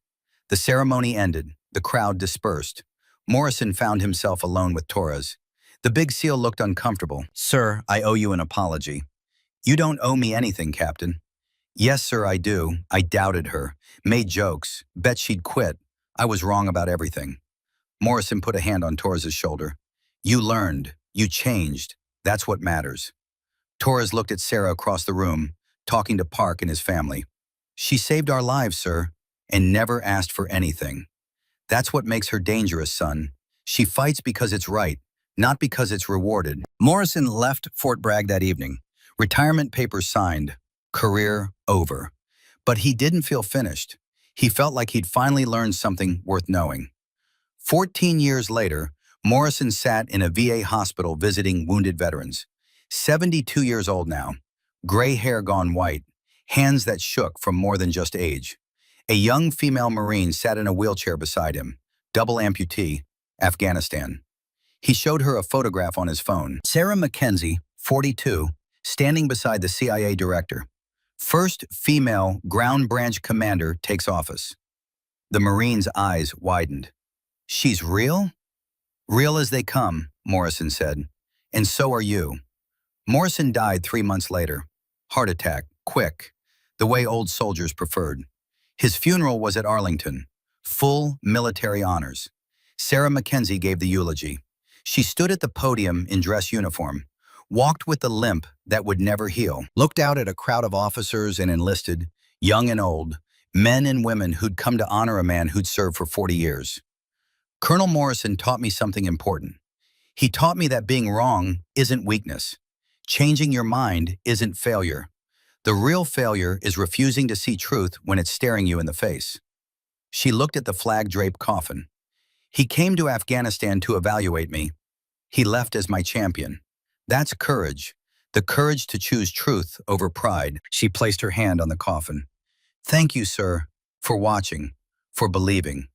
Speaker 1: The ceremony ended. The crowd dispersed. Morrison found himself alone with Torres. The Big SEAL looked uncomfortable. Sir, I owe you an apology. You don't owe me anything, Captain. Yes, sir, I do. I doubted her, made jokes, bet she'd quit. I was wrong about everything. Morrison put a hand on Torres's shoulder. You learned. You changed. That's what matters. Torres looked at Sarah across the room, talking to Park and his family. She saved our lives, sir, and never asked for anything. That's what makes her dangerous, son. She fights because it's right, not because it's rewarded. Morrison left Fort Bragg that evening. Retirement papers signed. Career over. But he didn't feel finished. He felt like he'd finally learned something worth knowing. 14 years later, Morrison sat in a VA hospital visiting wounded veterans. 72 years old now, gray hair gone white, hands that shook from more than just age. A young female Marine sat in a wheelchair beside him, double amputee, Afghanistan. He showed her a photograph on his phone. Sarah Mackenzie, 42, standing beside the CIA director. First female ground branch commander takes office. The Marine's eyes widened. She's real? Real as they come, Morrison said. And so are you. Morrison died 3 months later. Heart attack, quick, the way old soldiers preferred. His funeral was at Arlington. Full military honors. Sarah Mackenzie gave the eulogy. She stood at the podium in dress uniform, walked with the limp that would never heal, looked out at a crowd of officers and enlisted, young and old, men and women who'd come to honor a man who'd served for 40 years. Colonel Morrison taught me something important. He taught me that being wrong isn't weakness. Changing your mind isn't failure. The real failure is refusing to see truth when it's staring you in the face. She looked at the flag-draped coffin. He came to Afghanistan to evaluate me. He left as my champion. That's courage. The courage to choose truth over pride. She placed her hand on the coffin. Thank you, sir, for watching, for believing.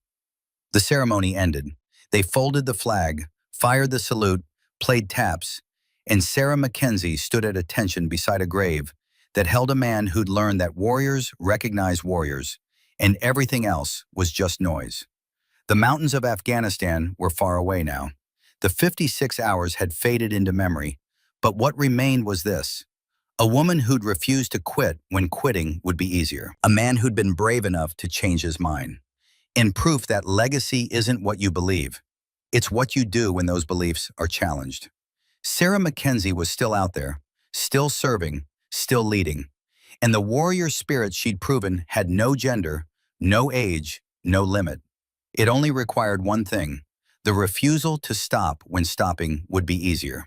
Speaker 1: The ceremony ended. They folded the flag, fired the salute, played taps, and Sarah Mackenzie stood at attention beside a grave that held a man who'd learned that warriors recognize warriors, and everything else was just noise. The mountains of Afghanistan were far away now. The 56 hours had faded into memory, but what remained was this: a woman who'd refused to quit when quitting would be easier. A man who'd been brave enough to change his mind. In proof that legacy isn't what you believe, it's what you do when those beliefs are challenged. Sarah Mackenzie was still out there, still serving, still leading. And the warrior spirit she'd proven had no gender, no age, no limit. It only required one thing: the refusal to stop when stopping would be easier.